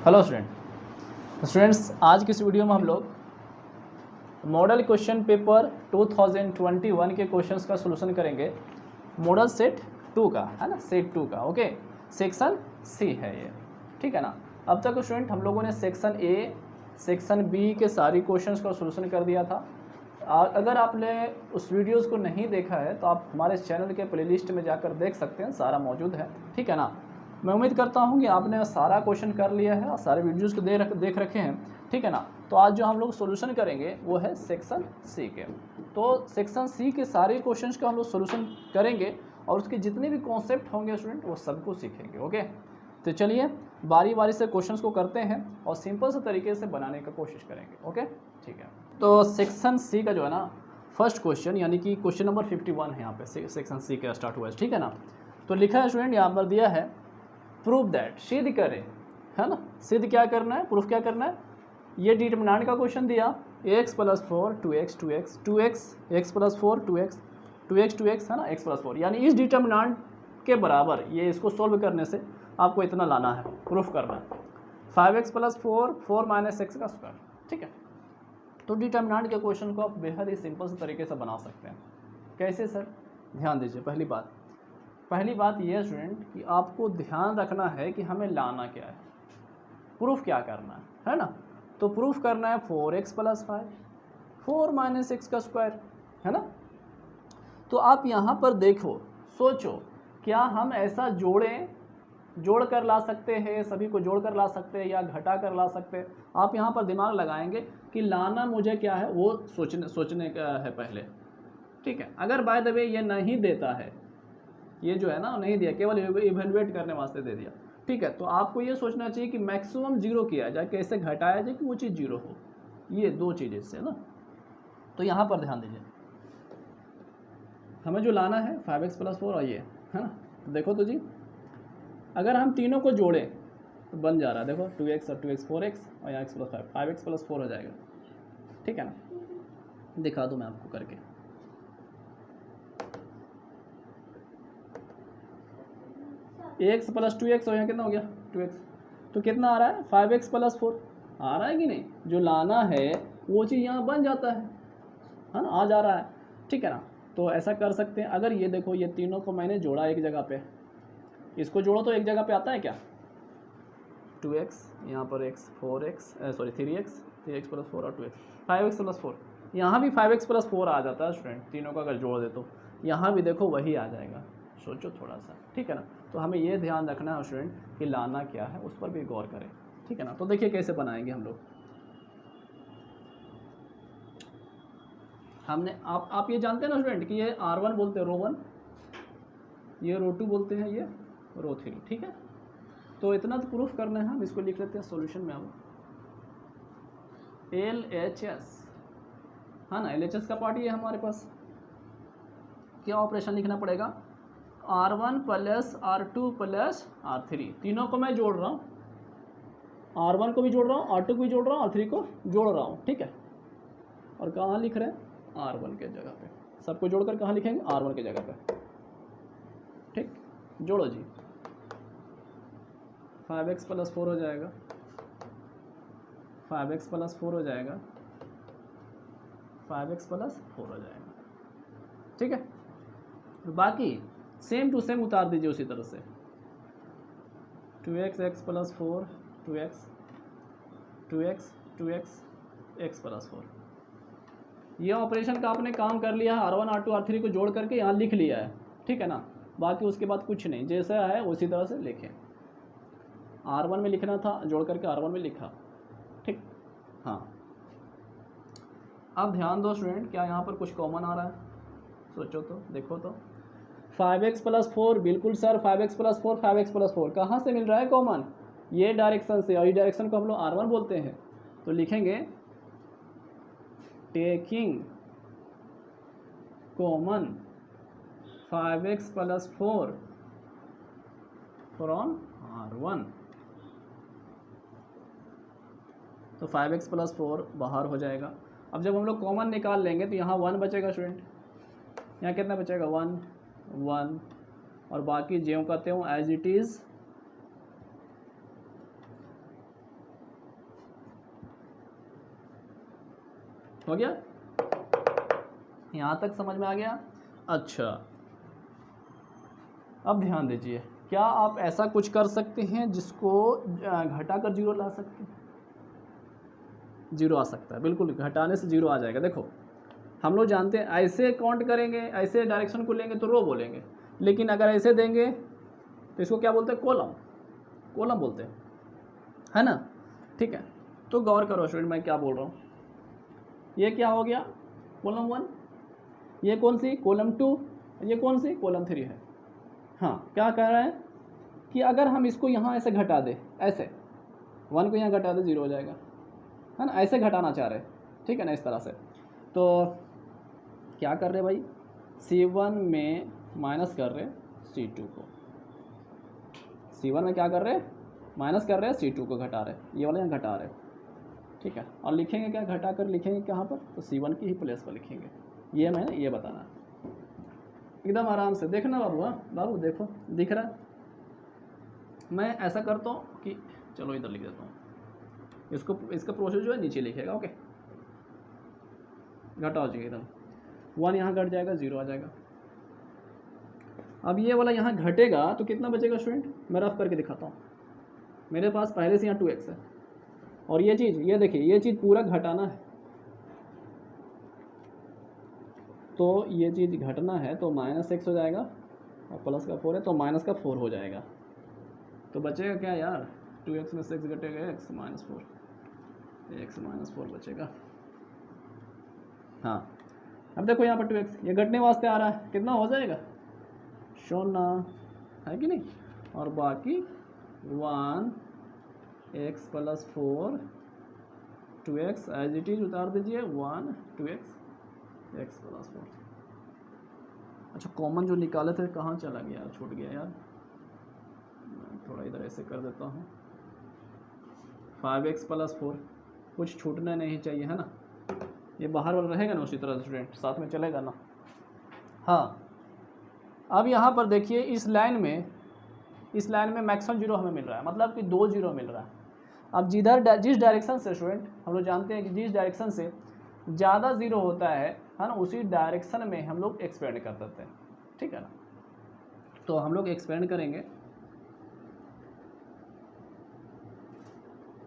Hello students, आज की इस वीडियो में हम लोग मॉडल क्वेश्चन पेपर 2021 के क्वेश्चंस का सॉल्यूशन करेंगे। मॉडल सेट 2 का है ना, सेट 2 का। ओके, सेक्शन सी है ये, ठीक है ना। अब तक स्टूडेंट हम लोगों ने सेक्शन ए, सेक्शन बी के सारी क्वेश्चंस का सॉल्यूशन कर दिया था। अगर आपने उस वीडियोस को नहीं देखा है तो आप हमारे चैनल के प्लेलिस्ट में जाकर देख सकते हैं, सारा मौजूद है, ठीक है ना। मैं उम्मीद करता हूं कि आपने सारा क्वेश्चन कर लिया है और सारे वीडियोस को देख रखे हैं, ठीक है ना। तो आज जो हम लोग सॉल्यूशन करेंगे वो है सेक्शन सी के। तो सेक्शन सी के सारे क्वेश्चंस का हम लोग सॉल्यूशन करेंगे और उसके जितने भी कॉन्सेप्ट होंगे स्टूडेंट वो सबको सीखेंगे। ओके, तो चलिए बारी बारी से क्वेश्चंस को करते हैं और सिंपल से तरीके से बनाने का कोशिश करेंगे। ओके, ठीक है। तो सेक्शन सी का जो है ना फर्स्ट क्वेश्चन, यानी कि क्वेश्चन नंबर 51 है यहाँ पे सेक्शन सी का स्टार्ट हुआ है, ठीक है ना। तो लिखा है स्टूडेंट, यहाँ पर दिया है प्रूव दैट, सिद्ध करें, है ना। सिद्ध क्या करना है, प्रूफ क्या करना है। ये डिटरमिनेंट का क्वेश्चन दिया, x + 4 2x 2x 2x x + 4 2x 2x 2x है ना, x + 4, यानी इस डिटरमिनेंट के बराबर ये इसको सोल्व करने से आपको इतना लाना है, प्रूफ करना है। 5x + 4 4 - x का स्क्वायर, ठीक है। तो डिटरमिनेंट के क्वेश्चन को आप बेहद ही सिंपल से तरीके से बना सकते हैं। कैसे सर, ध्यान दीजिए। पहली बात यह है स्टूडेंट कि आपको ध्यान रखना है कि हमें लाना क्या है, प्रूफ क्या करना है ना। तो प्रूफ करना है 4x + 5 4 - x का स्क्वायर, है ना। तो आप यहाँ पर देखो, सोचो, क्या हम ऐसा जोड़ कर ला सकते हैं, सभी को जोड़ कर ला सकते हैं या घटा कर ला सकते हैं। आप यहाँ पर दिमाग लगाएंगे कि लाना मुझे क्या है, वो सोचने का है पहले, ठीक है। अगर बाय द वे ये नहीं देता है, ये जो है ना नहीं दिया, केवल इवेलुएट करने वास्ते दे दिया, ठीक है, तो आपको ये सोचना चाहिए कि मैक्सिमम जीरो किया जाए, कैसे घटाया जाए कि वो चीज़ जीरो हो। ये दो चीज़ें से ना, तो यहाँ पर ध्यान दीजिए। हमें जो लाना है 5x + 4 और ये है ना। तो देखो तो जी, अगर हम तीनों को जोड़ें तो बन जा रहा है, देखो 2x और 2x 4x और यहाँ x + 5 5x + 4 हो जाएगा, ठीक है ना। दिखा दूँ मैं आपको करके। x + 2x और यहाँ कितना हो गया 2x, तो कितना आ रहा है 5x + 4 आ रहा है कि नहीं। जो लाना है वो चीज़ यहाँ बन जाता है ना, आ जा रहा है, ठीक है ना। तो ऐसा कर सकते हैं। अगर ये देखो, ये तीनों को मैंने जोड़ा एक जगह पे, इसको जोड़ो तो एक जगह पे आता है क्या, 2x, यहाँ पर x 4x 3x + 4 और 2x 5x + 4, यहाँ भी 5x + 4 आ जाता है स्टूडेंट, तीनों का अगर जोड़ दे तो यहाँ भी देखो वही आ जाएगा। सोचो थोड़ा सा, ठीक है ना। तो हमें ये ध्यान रखना है स्टूडेंट कि लाना क्या है, उस पर भी गौर करें, ठीक है ना। तो देखिए कैसे बनाएंगे हम लोग। हमने आप ये जानते हैं ना स्टूडेंट कि ये R1 बोलते हैं रो 1, ये रो 2 बोलते हैं, ये रो 3, ठीक है। तो इतना तो प्रूफ करना है, हम इसको लिख लेते हैं सॉल्यूशन में। हम LHS है ना, LHS का पार्ट ये है हमारे पास। क्या ऑपरेशन लिखना पड़ेगा, R1 + R2 + R3, तीनों को मैं जोड़ रहा हूँ, R1 को भी जोड़ रहा हूँ, R2 को भी जोड़ रहा हूँ, R3 को जोड़ रहा हूँ, ठीक है। और कहाँ लिख रहे हैं, R1 के जगह पे, सबको जोड़कर कहाँ लिखेंगे, R1 के जगह पे, ठीक। जोड़ो जी, 5x + 4 हो जाएगा, 5x + 4 हो जाएगा, 5x + 4 हो जाएगा, ठीक है। बाकी सेम टू सेम उतार दीजिए उसी तरह से, 2x x + 4 2x 2x 2x x + 4, ये ऑपरेशन का आपने काम कर लिया है, R1 R2 R3 को जोड़ करके यहाँ लिख लिया है, ठीक है ना। बाकी उसके बाद कुछ नहीं, जैसा है उसी तरह से लिखें। R1 में लिखना था, जोड़ करके R1 में लिखा, ठीक। हाँ, अब ध्यान दो स्टूडेंट, क्या यहाँ पर कुछ कॉमन आ रहा है, सोचो तो, देखो तो। 5x + 4, बिल्कुल सर, 5x + 4 5x + 4 कहाँ से मिल रहा है कॉमन, ये डायरेक्शन से, और ये डायरेक्शन को हम लोग R1 बोलते हैं। तो लिखेंगे taking common 5x + 4 from R1, तो 5x + 4 बाहर हो जाएगा। अब जब हम लोग कॉमन निकाल लेंगे तो यहाँ 1 बचेगा स्टूडेंट, यहाँ कितना बचेगा 1 1, और बाकी ज्यों कहते हूँ एज इट इज़ हो गया, यहाँ तक समझ में आ गया। अच्छा, अब ध्यान दीजिए, क्या आप ऐसा कुछ कर सकते हैं जिसको घटाकर जीरो ला सकते हैं? जीरो आ सकता है, बिल्कुल, घटाने से जीरो आ जाएगा। देखो हम लोग जानते हैं ऐसे काउंट करेंगे, ऐसे डायरेक्शन को लेंगे तो रो बोलेंगे, लेकिन अगर ऐसे देंगे तो इसको क्या बोलते हैं? कॉलम, कॉलम बोलते हैं, है ना। ठीक है, तो गौर करो स्टूडेंट मैं क्या बोल रहा हूँ। ये क्या हो गया? कॉलम 1, ये कौन सी? कॉलम 2, ये कौन सी? कॉलम 3 है। हाँ, क्या कह रहा है कि अगर हम इसको यहाँ ऐसे घटा दें, ऐसे 1 को यहाँ घटा दें, जीरो हो जाएगा, है ना। ऐसे घटाना चाह रहे, ठीक है ना, इस तरह से। तो क्या कर रहे भाई, C1 में माइनस कर रहे C2 को, C1 में क्या कर रहे? माइनस कर रहे हैं, C2 को घटा रहे, ये वाले यहाँ घटा रहे, ठीक है। और लिखेंगे क्या? घटा कर लिखेंगे कहाँ पर? तो C1 की ही प्लेस पर लिखेंगे। ये मैंने ये बताना, एकदम आराम से देखना बाबू। हाँ बाबू देखो, दिख रहा है। मैं ऐसा करता हूँ कि चलो इधर लिख देता हूँ इसको, इसका प्रोसेस जो है नीचे लिखेगा। ओके, घटा हो जाएगा एकदम, 1 यहाँ घट जाएगा, 0 आ जाएगा। अब ये वाला यहाँ घटेगा तो कितना बचेगा स्टूडेंट? मैं रफ करके दिखाता हूँ। मेरे पास पहले से यहाँ 2x है, और ये चीज़, ये देखिए, ये चीज़ पूरा घटाना है, तो ये चीज़ घटना है, तो -x हो जाएगा, और प्लस का 4 है तो माइनस का 4 हो जाएगा। तो बचेगा क्या यार? 2x में से x घटेगा, x -4, x -4 बचेगा। हाँ, अब देखो यहाँ पर 2x ये घटने वास्ते आ रहा है, कितना हो जाएगा? शोना है कि नहीं, और बाकी 1x + 4 2x as it is उतार दीजिए, 1 2x x + 4। अच्छा, कॉमन जो निकाले थे कहाँ चला गया? छूट गया यार, थोड़ा इधर ऐसे कर देता हूँ। 5x + 4, कुछ छूटना नहीं चाहिए, है ना। ये बाहर वाला रहेगा ना उसी तरह से स्टूडेंट, साथ में चलेगा ना। हाँ, अब यहाँ पर देखिए, इस लाइन में मैक्सिमम जीरो हमें मिल रहा है, मतलब कि 2 जीरो मिल रहा है। अब जिस डायरेक्शन से स्टूडेंट हम लोग जानते हैं कि जिस डायरेक्शन से ज़्यादा जीरो होता है ना, उसी डायरेक्शन में हम लोग एक्सपेंड कर देते हैं, ठीक है ना। तो हम लोग एक्सपेंड करेंगे,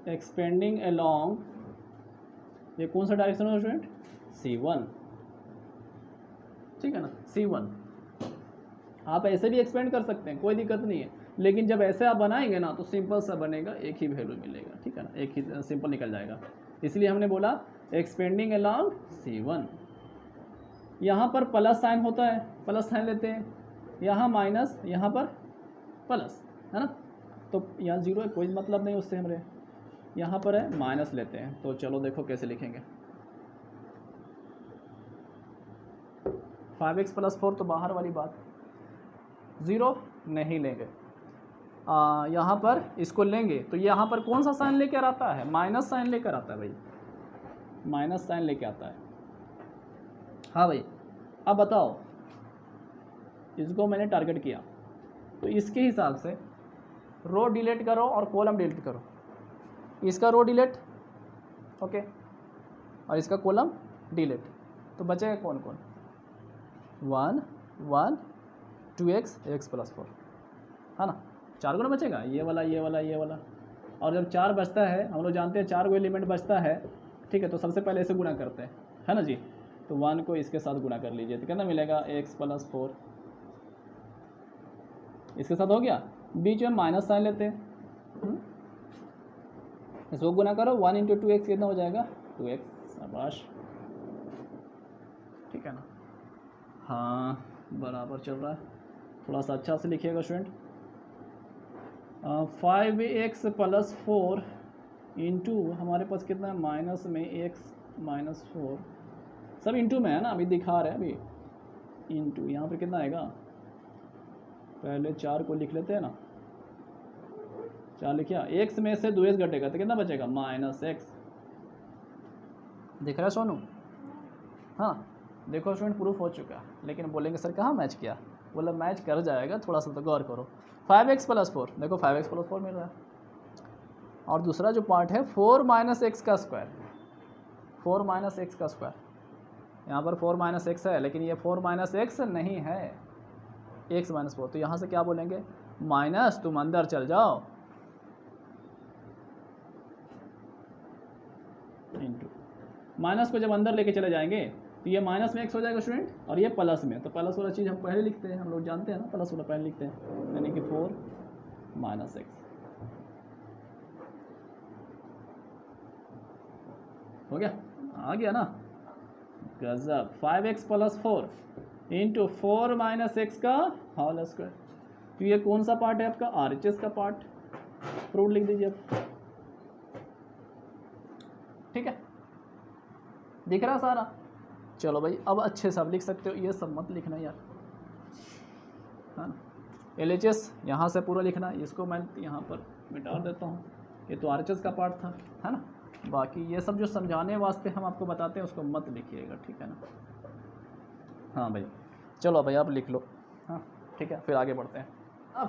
एक्सपेंडिंग अलोंग, ये कौन सा डायरेक्शन है स्टूडेंट? C1, ठीक है ना, C1। आप ऐसे भी एक्सपेंड कर सकते हैं, कोई दिक्कत नहीं है, लेकिन जब ऐसे आप बनाएंगे ना तो सिंपल सा बनेगा, एक ही वैल्यू मिलेगा, ठीक है ना, एक ही सिंपल निकल जाएगा। इसलिए हमने बोला एक्सपेंडिंग अलोंग C1। यहाँ पर प्लस साइन होता है, प्लस साइन लेते हैं, यहाँ माइनस, यहाँ पर प्लस, है ना। तो यहाँ 0 है, कोई मतलब नहीं उससे, हमारे यहाँ पर है माइनस लेते हैं। तो चलो देखो कैसे लिखेंगे, 5x + 4 तो बाहर वाली बात, 0 नहीं लेंगे, यहाँ पर इसको लेंगे तो यहाँ पर कौन सा साइन लेकर आता है? माइनस साइन लेकर आता है भाई, माइनस साइन लेके आता है। हाँ भाई, अब बताओ, इसको मैंने टारगेट किया तो इसके हिसाब से रो डिलीट करो और कॉलम डिलीट करो। इसका रो डिलीट, ओके, और इसका कॉलम डिलीट, तो बचेगा कौन कौन? 1 1 2x x + 4, है ना। 4 गुना बचेगा, ये वाला ये वाला ये वाला। और जब 4 बचता है, हम लोग जानते हैं 4 को एलिमेंट बचता है, ठीक है, तो सबसे पहले इसे गुणा करते हैं, है ना जी। तो 1 को इसके साथ गुणा कर लीजिए, तो कितना मिलेगा? x + 4, इसके साथ हो गया, बीच में माइनस साइन लेते हैं, इसको गुना करो, 1 × 2x कितना हो जाएगा? 2x, शाबाश, ठीक है ना। हाँ, बराबर चल रहा है, थोड़ा सा अच्छा से लिखिएगा स्टूडेंट। 5x + 4 इंटू हमारे पास कितना है? माइनस में x - 4, सब इंटू में है ना, अभी दिखा रहे हैं अभी इंटू, यहाँ पर कितना आएगा? पहले 4 को लिख लेते हैं ना, 4 लिखिए, x में से 2x घटेगा तो कितना बचेगा? -x, दिख रहा है सोनू? हाँ देखो स्टूडेंट, प्रूफ हो चुका है, लेकिन बोलेंगे सर कहाँ मैच किया? बोला मैच कर जाएगा, थोड़ा सा तो गौर करो। 5x + 4, देखो 5x + 4 मिल रहा है, और दूसरा जो पार्ट है 4 - x² 4 माइनस एक्स का स्क्वायर, यहाँ पर 4 माइनस एक्स है लेकिन ये 4 माइनस एक्स नहीं है, एक्स माइनस 4, तो यहाँ से क्या बोलेंगे माइनस, तुम अंदर चल जाओ, इंटू, माइनस को जब अंदर लेके चले जाएंगे तो ये माइनस में एक्स हो जाएगा स्टूडेंट, और ये प्लस में, तो प्लस वाला चीज़ हम पहले लिखते हैं, हम लोग जानते हैं ना प्लस वाला पहले लिखते हैं, यानी कि 4 माइनस एक्स हो गया, आ गया ना, गजब। 5x plus 4 into 4 minus x का होल स्क्वायर, तो ये कौन सा पार्ट है आपका, RHS का पार्ट, प्रूफ लिख दीजिए अब, ठीक है, दिख रहा सारा। चलो भाई अब अच्छे से आप लिख सकते हो, ये सब मत लिखना यार, है ना। LHS यहाँ से पूरा लिखना, इसको मैं यहाँ पर मिटा देता हूँ, ये तो RHS का पार्ट था, है ना। बाकी ये सब जो समझाने वास्ते हम आपको बताते हैं उसको मत लिखिएगा, ठीक है ना। हाँ भाई चलो भाई आप लिख लो, हाँ ठीक है, फिर आगे बढ़ते हैं।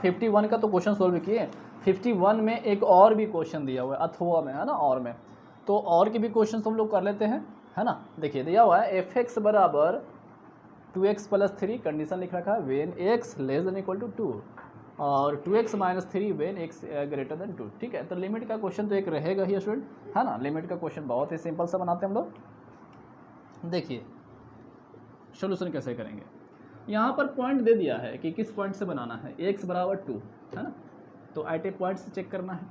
51 का तो क्वेश्चन सोल्व किए, 51 में एक और भी क्वेश्चन दिया हुआ है अथवा में, है ना, और में, तो और के भी क्वेश्चन हम लोग कर लेते हैं, है ना। देखिए दिया हुआ है f(x) बराबर 2x प्लस 3, कंडीशन लिख रखा है when x less than equal to 2 और 2x minus 3 when x greater than 2, ठीक है। तो लिमिट का क्वेश्चन तो एक रहेगा ही स्टूडेंट, है ना। लिमिट का क्वेश्चन बहुत ही सिंपल सा बनाते हैं हम लोग। देखिए सोल्यूशन कैसे करेंगे, यहाँ पर पॉइंट दे दिया है कि किस पॉइंट से बनाना है, x बराबर 2, है ना, तो एट ए पॉइंट से चेक करना है।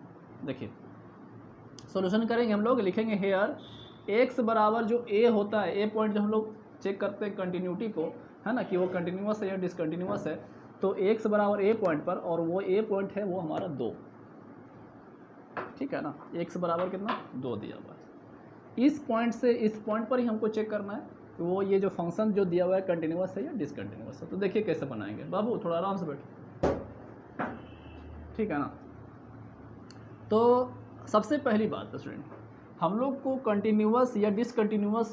देखिए सोल्यूशन करेंगे हम लोग, लिखेंगे हेयर x बराबर जो a होता है, a पॉइंट जो हम लोग चेक करते हैं कंटिन्यूटी को, है ना, कि वो कंटिन्यूअस है या डिसकंटिन्यूअस है, तो x बराबर a पॉइंट पर, और वो a पॉइंट है वो हमारा 2, ठीक है ना, x बराबर कितना 2 दिया हुआ है। इस पॉइंट से इस पॉइंट पर ही हमको चेक करना है कि वो ये जो फंक्शन जो दिया हुआ है कंटिन्यूअस है या डिसकंटिन्यूअस है। तो देखिए कैसे बनाएंगे, बाबू थोड़ा आराम से बैठो, ठीक है ना। तो सबसे पहली बात स्टूडेंट, हम लोग को कंटिन्यूअस या डिसकंटिन्यूअस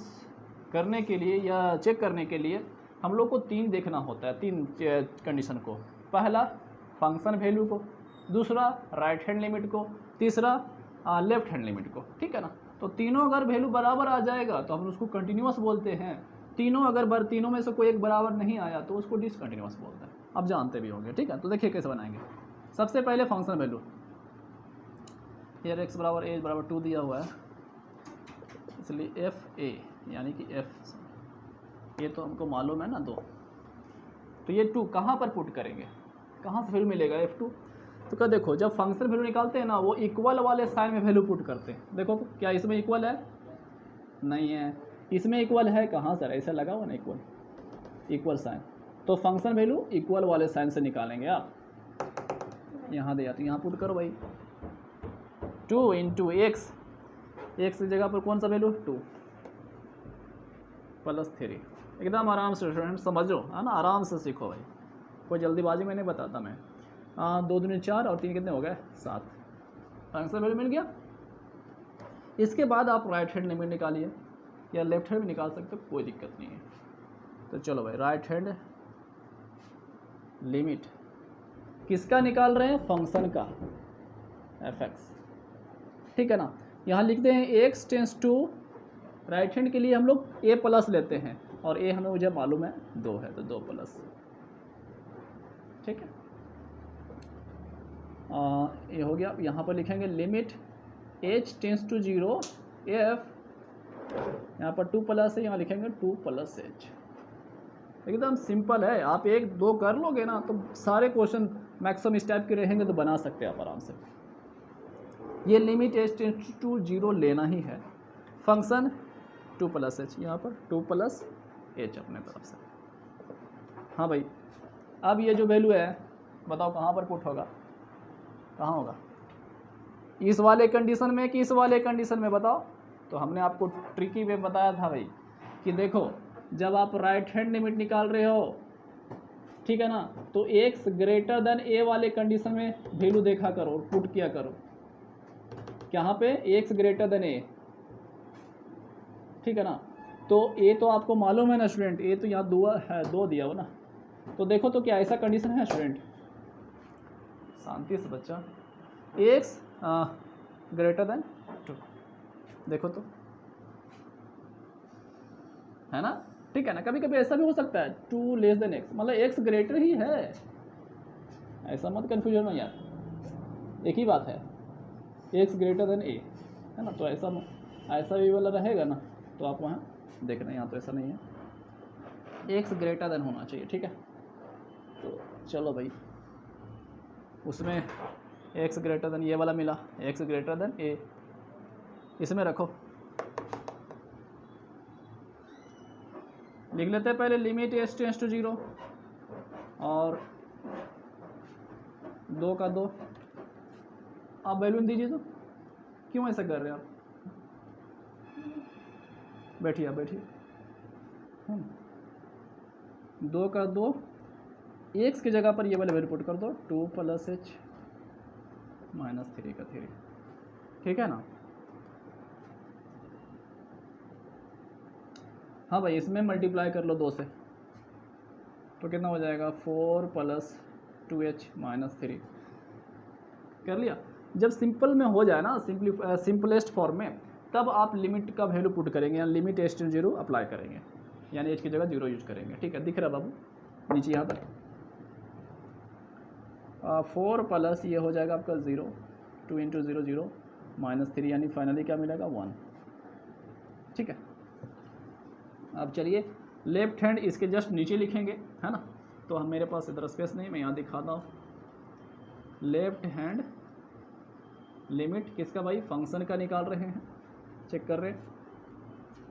करने के लिए या चेक करने के लिए हम लोग को 3 देखना होता है, 3 कंडीशन को। पहला फंक्शन वैल्यू को, दूसरा राइट हैंड लिमिट को, तीसरा लेफ्ट हैंड लिमिट को, ठीक है ना। तो तीनों अगर वैल्यू बराबर आ जाएगा तो हम उसको कंटिन्यूअस बोलते हैं, तीनों में से कोई एक बराबर नहीं आया तो उसको डिसकंटिन्यूअस बोलते हैं, अब जानते भी होंगे, ठीक है। तो देखिए कैसे बनाएंगे। सबसे पहले फंक्शन वैल्यू, x बराबर a बराबर 2 दिया हुआ है, इसलिए एफ ए यानी कि एफ, ये तो हमको मालूम है ना 2, तो ये 2 कहाँ पर पुट करेंगे, कहाँ से वैल्यू मिलेगा f2, तो क्या देखो जब फंक्शन वैल्यू निकालते हैं ना वो इक्वल वाले साइन में वैल्यू पुट करते हैं। देखो क्या इसमें इक्वल है, नहीं है, इसमें इक्वल है, कहाँ सर, ऐसा लगा हुआ ना इक्वल साइन, तो फंक्शन वैल्यू इक्वल वाले साइन से निकालेंगे आप, यहाँ दे तो यहाँ पुट करो भाई, 2 इंटू एक्स की जगह पर कौन सा वैल्यू 2 प्लस 3, एकदम आराम से स्टूडेंट समझो, है ना, आराम से सीखो भाई, कोई जल्दीबाजी में नहीं बताता मैं। 2 दूनी 4 और 3 कितने हो गए 7, आंसर वैल्यू मिल गया। इसके बाद आप राइट हैंड लिमिट निकालिए या लेफ्ट हैंड भी निकाल सकते हो, कोई दिक्कत नहीं है। तो चलो भाई राइट हैंड लिमिट किसका निकाल रहे हैं, फंक्शन का f(x), ठीक है ना। यहाँ लिखते हैं x tends to, right hand के लिए हम लोग a प्लस लेते हैं और a हमें मुझे मालूम है 2 है, तो 2 प्लस, ठीक है। ये हो गया। यहाँ पर लिखेंगे limit h tends to 0 f, यहाँ पर 2 प्लस है, यहाँ लिखेंगे 2 प्लस h, एकदम सिंपल है। आप 1-2 कर लोगे ना तो सारे क्वेश्चन मैक्सिमम इस टाइप के रहेंगे तो बना सकते हैं आप आराम से। ये लिमिट h टेंस टू 0 लेना ही है, फंक्शन 2 प्लस h, यहाँ पर 2 प्लस h अपने तरफ से। हाँ भाई अब ये जो वैल्यू है बताओ कहाँ पर पुट होगा, कहाँ होगा, इस वाले कंडीशन में कि इस वाले कंडीशन में बताओ। तो हमने आपको ट्रिकी वे बताया था भाई कि देखो जब आप राइट हैंड लिमिट निकाल रहे हो, ठीक है ना, तो x ग्रेटर देन a वाले कंडीशन में वैल्यू देखा करो और पुट किया करो, यहाँ पे x ग्रेटर देन a, ठीक है ना। तो a तो आपको मालूम है ना स्टूडेंट, a तो यहाँ 2 दिया हो ना, तो देखो तो क्या ऐसा कंडीशन है स्टूडेंट, शांति से बच्चा, x ग्रेटर देन 2, देखो तो है ना, ठीक है ना। कभी कभी ऐसा भी हो सकता है 2 लेस देन एक्स, मतलब एक्स ग्रेटर ही है, ऐसा मत कन्फ्यूजन में यार, एक ही बात है, एक्स ग्रेटर देन ए, है ना। तो ऐसा भी वाला रहेगा ना, तो आप वहाँ देखना, यहाँ तो ऐसा नहीं है, एक्स ग्रेटर देन होना चाहिए, ठीक है। तो चलो भाई, उसमें एक्स ग्रेटर देन ये वाला मिला, एक्स ग्रेटर देन ए, इसमें रखो, लिख लेते हैं पहले लिमिट एस टेंस टू 0 और 2 का 2, आप वैल्यू दीजिए। तो क्यों ऐसा कर रहे हैं आप, बैठिए आप बैठिए। 2 का 2, एक्स की जगह पर ये वाले वैल्यू पुट कर दो, 2 + h - 3 का 3, ठीक है ना। हाँ भाई, इसमें मल्टीप्लाई कर लो 2 से, तो कितना हो जाएगा, 4 + 2h - 3, कर लिया। जब सिंपल में हो जाए ना, सिंपलेस्ट फॉर्म में, तब आप लिमिट का वैल्यू पुट करेंगे, यानी लिमिट एस टेंस 0 अप्लाई करेंगे, यानी एच की जगह 0 यूज करेंगे, ठीक है। दिख रहा है बाबू नीचे यहाँ पर, 4 प्लस ये हो जाएगा आपका 0, 2 × 0 0 -3, यानी फाइनली क्या मिलेगा 1, ठीक है। अब चलिए लेफ्ट हैंड इसके जस्ट नीचे लिखेंगे, है ना। तो हम, मेरे पास इधर स्पेस नहीं, मैं यहाँ दिखाता हूँ। लेफ्ट हैंड लिमिट किसका भाई, फंक्शन का निकाल रहे हैं, चेक कर रहे हैं।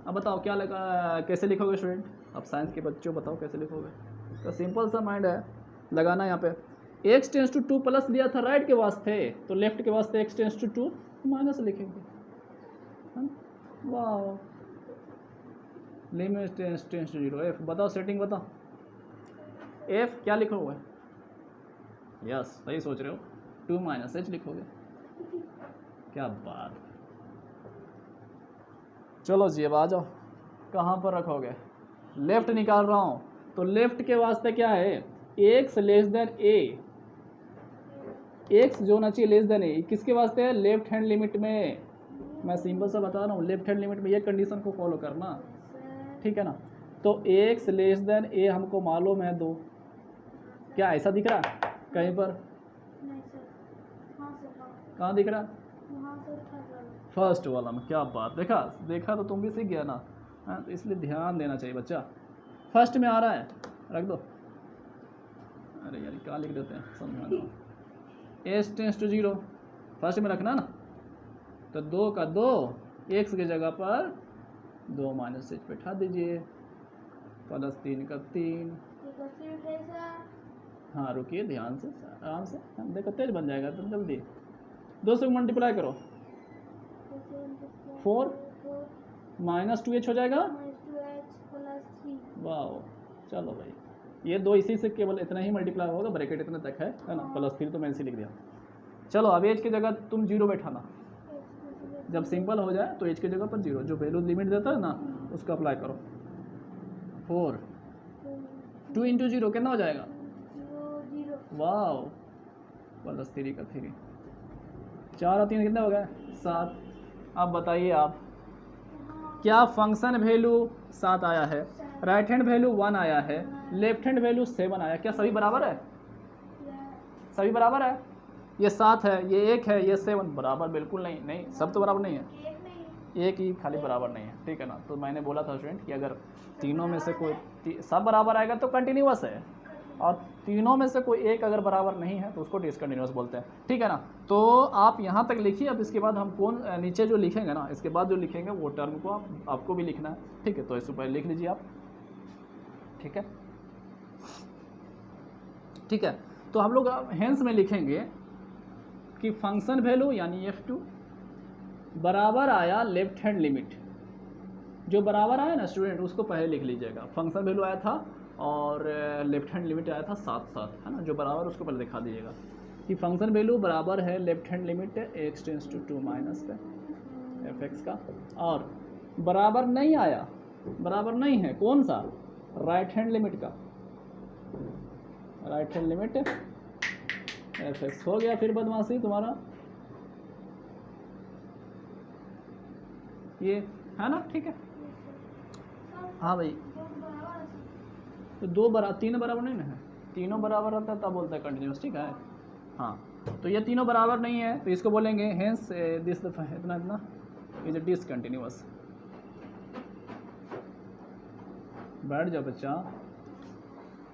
अब बताओ क्या लगा, कैसे लिखोगे स्टूडेंट, अब साइंस के बच्चों बताओ कैसे लिखोगे। तो सिंपल सा माइंड है, लगाना यहाँ पे x टेंस टू 2 प्लस दिया था राइट के वास्ते, तो लेफ्ट के वास्ते x टेंस टू 2 माइनस लिखेंगे, है ना। वाह, लिमिट टेंस टू 0, f बताओ, सेटिंग बताओ, f क्या लिखोगे, यस सही सोच रहे हो, 2 - h लिखोगे, क्या बात। चलो जी अब आ जाओ, कहाँ पर रखोगे, लेफ्ट निकाल रहा हूँ, तो लेफ्ट के वास्ते क्या है, x less then a, x जो होना चाहिए लेस देन a, किसके वास्ते है, लेफ्ट हैंड लिमिट में। मैं सिंपल सा बता रहा हूँ, लेफ्ट हैंड लिमिट में ये कंडीशन को फॉलो करना, ठीक है ना। तो x लेस देन a हमको मालूम है 2, क्या ऐसा दिख रहा कहीं पर, कहाँ दिख रहा, फर्स्ट वाला में, क्या बात, देखा तो तुम भी सीख गया ना, हाँ। तो इसलिए ध्यान देना चाहिए बच्चा, फर्स्ट में आ रहा है, रख दो, अरे यार क्या लिख देते हैं, समझाना, एस टेंस टू 0 फर्स्ट में रखना ना, तो 2 का 2, एक्स की जगह पर 2 - h बैठा दीजिए, प्लस 3 का 3, हाँ रुकिए ध्यान से, आराम से, देखो तेज बन जाएगा तुम, जल्दी 2 से मल्टीप्लाई करो, 4 - 2h हो जाएगा, वाह। चलो भाई, ये 2 इसी से केवल इतना ही मल्टीप्लाई होगा, ब्रैकेट इतने तक है ना, +3 तो मैंने इसी लिख दिया। चलो अब एच की जगह तुम 0 बैठाना, जब सिंपल हो जाए तो एच की जगह पर 0, जो वैल्यू लिमिट देता है ना उसका अप्लाई करो। 4 2 × 0 कितना हो जाएगा, वाह, +3 का 3, 4 और 3 कितना हो गया 7। अब बताइए आप, क्या फंक्शन वैल्यू 7 आया है, राइट हैंड वैल्यू 1 आया है, लेफ्ट हैंड वैल्यू 7 आया, क्या सभी बराबर है, सभी बराबर है, ये 7 है, ये 1 है, ये 7 बराबर, बिल्कुल नहीं, नहीं सब तो बराबर नहीं है, एक ही खाली बराबर नहीं है, ठीक है ना। तो मैंने बोला था स्टूडेंट कि अगर तीनों में से कोई सब बराबर आएगा तो कंटिन्यूअस है, और तीनों में से कोई एक अगर बराबर नहीं है तो उसको डिसकंटिन्यूअस बोलते हैं, ठीक है ना। तो आप यहाँ तक लिखिए, अब इसके बाद हम नीचे जो लिखेंगे ना, इसके बाद जो लिखेंगे वो टर्म को आपको भी लिखना है, ठीक है। तो इससे पहले लिख लीजिए आप, ठीक है, ठीक है। तो हम लोग हेंस में लिखेंगे कि फंक्शन वैल्यू यानी f2 बराबर आया लेफ्ट हैंड लिमिट, जो बराबर आया ना स्टूडेंट उसको पहले लिख लीजिएगा, फंक्शन वैल्यू आया था और लेफ्ट हैंड लिमिट आया था 7 है ना, जो बराबर उसको पहले दिखा दीजिएगा कि फंक्शन वैल्यू बराबर है left hand limit x tends to 2 minus का fx का, और बराबर नहीं आया, बराबर नहीं है कौन सा, राइट हैंड लिमिट का, राइट हैंड लिमिट fx हो गया, फिर बदमाशी तुम्हारा ये है ना, ठीक है। हाँ भाई, तो तीन बराबर नहीं ना है, तीनों बराबर रहता है तब बोलता है कंटिन्यूस, ठीक है। हाँ, तो ये तीनों बराबर नहीं है तो इसको बोलेंगे हेंस दिस इतना इतना इज ए डिसकंटिन्यूअस। बैठ जाओ बच्चा,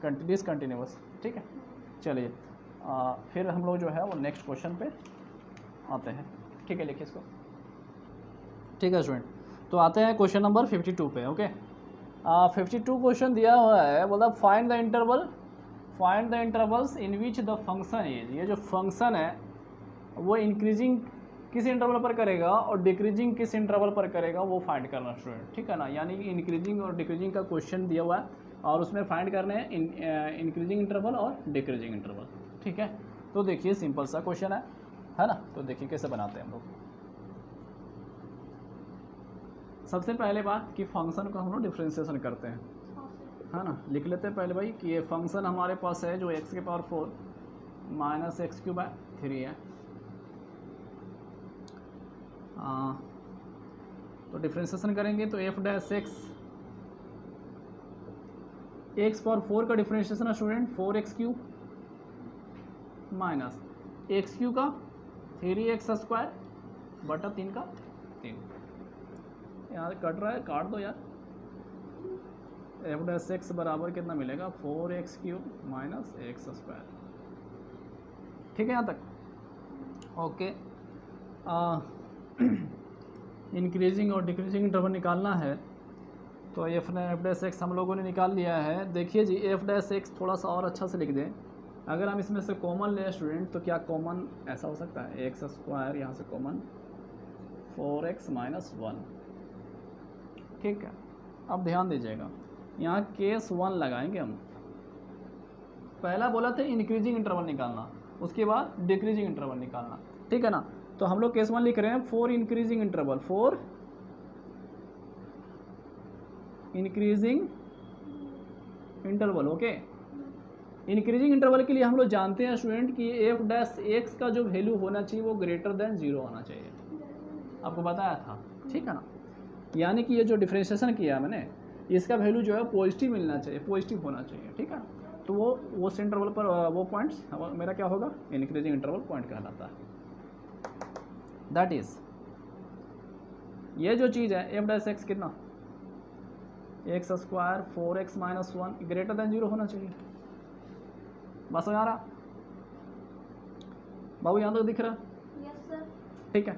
डिसकंटिन्यूअस, ठीक है। चलिए फिर हम लोग जो है वो नेक्स्ट क्वेश्चन पे आते हैं, ठीक है। लिखिए इसको, ठीक है स्टूडेंट। तो आते हैं क्वेश्चन नंबर 52 पे। ओके, 52 क्वेश्चन दिया हुआ है, बोला find the intervals in which the function is. ये जो फंक्शन है वो इंक्रीजिंग किस इंटरवल पर करेगा और डिक्रीजिंग किस इंटरवल पर करेगा, वो फाइंड करना स्टूडेंट, ठीक है ना। यानी कि इंक्रीजिंग और डिक्रीजिंग का क्वेश्चन दिया हुआ है और उसमें फाइंड करने हैं इंक्रीजिंग इंटरवल और डिक्रीजिंग इंटरवल, ठीक है। तो देखिए सिंपल सा क्वेश्चन है ना। तो देखिए कैसे बनाते हैं हम लोग। सबसे पहले बात कि फंक्शन को हम लोग डिफ्रेंशिएशन करते हैं, है ना। लिख लेते हैं पहले भाई कि ये फंक्शन हमारे पास है जो x के पावर 4 माइनस x³ है। तो डिफ्रेंशिएशन करेंगे तो f डैश x पावर 4 का डिफ्रेंशिएशन है स्टूडेंट 4x³ माइनस x³ का 3x² बटा 3 का 3। यहाँ कट रहा है, काट दो यार। f डैश x बराबर कितना मिलेगा 4x³ माइनस x², ठीक है यहाँ तक। ओके, इंक्रीजिंग और डिक्रीजिंग इंटरवल निकालना है तो f डैश x हम लोगों ने निकाल लिया है। देखिए जी f डैश x थोड़ा सा और अच्छा से लिख दें। अगर हम इसमें से कॉमन लें स्टूडेंट तो क्या कॉमन ऐसा हो सकता है x² यहाँ से कॉमन 4x माइनस 1, ठीक है। अब ध्यान दीजिएगा, यहाँ केस 1 लगाएंगे हम। पहला बोला था इंक्रीजिंग इंटरवल निकालना, उसके बाद डिक्रीजिंग इंटरवल निकालना, ठीक है ना। तो हम लोग केस 1 लिख रहे हैं 4 increasing interval, 4 increasing interval. Okay, increasing interval के लिए हम लोग जानते हैं स्टूडेंट कि f डैश x का जो वैल्यू होना चाहिए वो ग्रेटर देन 0 होना चाहिए, आपको बताया था, ठीक है ना। यानी कि ये जो डिफ्रेंशिएशन किया मैंने, इसका वैल्यू जो है पॉजिटिव मिलना चाहिए, पॉजिटिव होना चाहिए, ठीक है। तो वो उस इंटरवल पर वो पॉइंट्स मेरा क्या होगा, इंक्रीजिंग इंटरवल पॉइंट कहलाता है। दैट इज ये जो चीज़ है f डैश x कितना x² 4x minus 1 greater than 0 होना चाहिए। बस आ रहा बाबू, यहाँ तो दिख रहा, यस सर, ठीक है।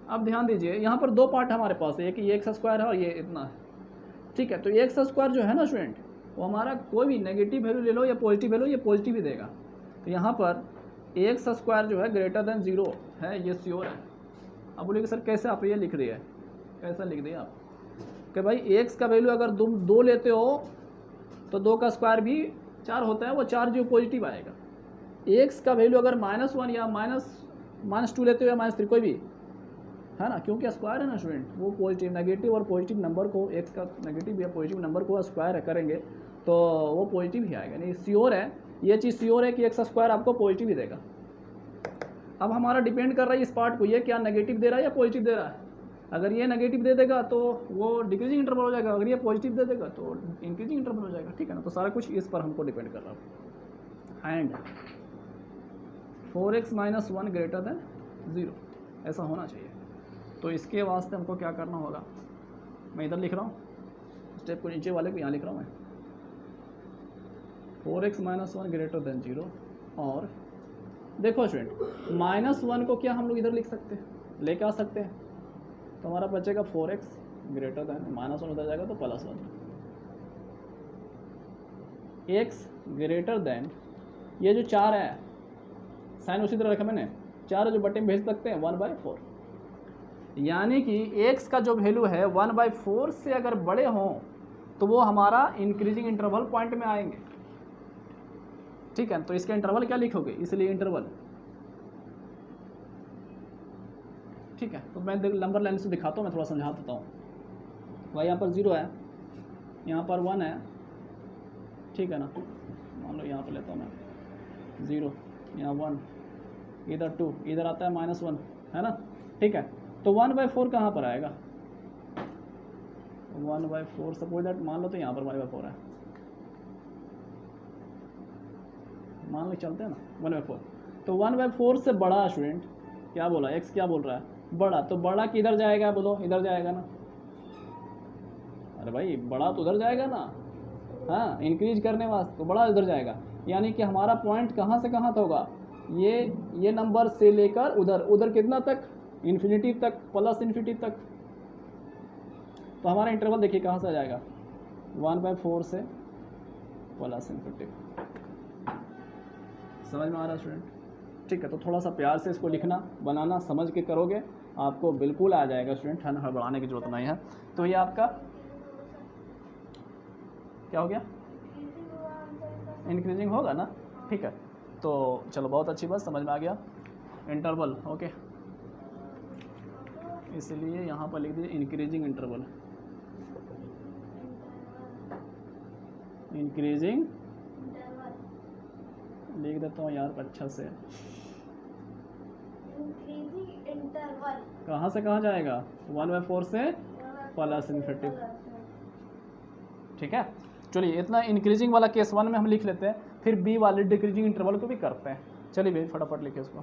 अब ध्यान दीजिए, यहाँ पर दो पार्ट हमारे पास है, एक ये x² है और ये इतना है, ठीक है। तो x² जो है ना स्टूडेंट, वो हमारा कोई भी नेगेटिव वैल्यू ले लो या पॉजिटिव वैल्यू, ये पॉजिटिव ही देगा। तो यहाँ पर x² जो है ग्रेटर देन 0 है, ये श्योर है। अब बोलिए सर कैसे आप ये लिख रही है, कैसा लिख दिया आप कि भाई x का वैल्यू अगर तुम 2 लेते हो तो 2 का स्क्वायर भी 4 होता है, वो 4 जो पॉजिटिव आएगा। x का वैल्यू अगर -1 या -2 लेते हो या -3 कोई भी, है ना, क्योंकि स्क्वायर है ना स्टूडेंट, वो पॉजिटिव नेगेटिव और पॉजिटिव नंबर को x का नेगेटिव या पॉजिटिव नंबर को स्क्वायर करेंगे तो वो पॉजिटिव ही आएगा। नहीं श्योर है, ये चीज़ श्योर है कि x² आपको पॉजिटिव ही देगा। अब हमारा डिपेंड कर रहा है इस पार्ट को, ये क्या नेगेटिव दे रहा है या पॉजिटिव दे रहा है। अगर ये नेगेटिव दे देगा तो वो डिक्रीजिंग इंटरवल हो जाएगा, अगर ये पॉजिटिव दे देगा तो इंक्रीजिंग इंटरवल हो जाएगा, ठीक है ना। तो सारा कुछ इस पर हमको डिपेंड कर रहा है। And 4x minus 1 greater than 0 ऐसा होना चाहिए। तो इसके वास्ते हमको क्या करना होगा, मैं इधर लिख रहा हूँ स्टेप को, नीचे वाले को यहाँ लिख रहा हूँ मैं, 4x माइनस 1 ग्रेटर देन 0। और देखो स्टूडेंट, -1 को क्या हम लोग इधर लिख सकते हैं, लेके आ सकते हैं। तो हमारा बचेगा 4x ग्रेटर देन -1 उधर जाएगा तो +1, x ग्रेटर देन ये जो 4 है, साइन उसी तरह रखा मैंने, 4 जो बटे में भेज सकते हैं 1/4। यानी कि x का जो वैल्यू है 1/4 से अगर बड़े हों तो वो हमारा इंक्रीजिंग इंटरवल पॉइंट में आएंगे, ठीक है। तो इसका इंटरवल क्या लिखोगे, इसलिए इंटरवल, ठीक है। तो मैं नंबर लाइन से दिखाता हूँ, मैं थोड़ा समझा देता हूँ भाई। यहाँ पर 0 है, यहाँ पर 1 है, ठीक है ना। मान लो यहाँ पर लेता हूँ मैं 0, यहाँ 1, इधर 2, इधर आता है -1, है ना, ठीक है। तो 1/4 कहाँ पर आएगा, 1/4 सपोज दैट मान लो, तो यहाँ पर 1/4 है, मान लो चलते हैं ना 1/4, तो 1/4 से बड़ा स्टूडेंट क्या बोला, x क्या बोल रहा है, बड़ा, तो बड़ा किधर जाएगा बोलो, इधर जाएगा ना, अरे भाई बड़ा तो उधर जाएगा ना, हाँ इंक्रीज करने वास्ते तो बड़ा इधर जाएगा, यानी कि हमारा पॉइंट कहाँ से कहाँ तक होगा, ये नंबर से लेकर उधर, उधर कितना तक, इन्फिनिटी तक, प्लस इन्फिनिटी तक, तो हमारा इंटरवल देखिए कहाँ से आ जाएगा, 1/4 से प्लस इन्फिनिटी। समझ में आ रहा है स्टूडेंट? ठीक है, तो थोड़ा सा प्यार से इसको लिखना, बनाना, समझ के करोगे आपको बिल्कुल आ जाएगा स्टूडेंट, है ना, हड़बड़ाने की जरूरत नहीं है। तो ये आपका क्या हो गया, इंक्रीजिंग होगा ना, ठीक है, तो चलो बहुत अच्छी बात, समझ में आ गया, इंटरवल, ओके, इसलिए यहाँ पर लिख दीजिए इंक्रीजिंग इंटरवल, इंक्रीजिंग लिख देता हूँ यार अच्छा से, इंक्रीजिंग इंटरवल कहाँ से कहाँ जाएगा, 1/4 से प्लस इन्फिनिटी, ठीक है। चलिए इतना इंक्रीजिंग वाला केस 1 में हम लिख लेते हैं, फिर बी वाले डिक्रीजिंग इंटरवल को भी करते हैं। चलिए भाई फटाफट लिखे इसको।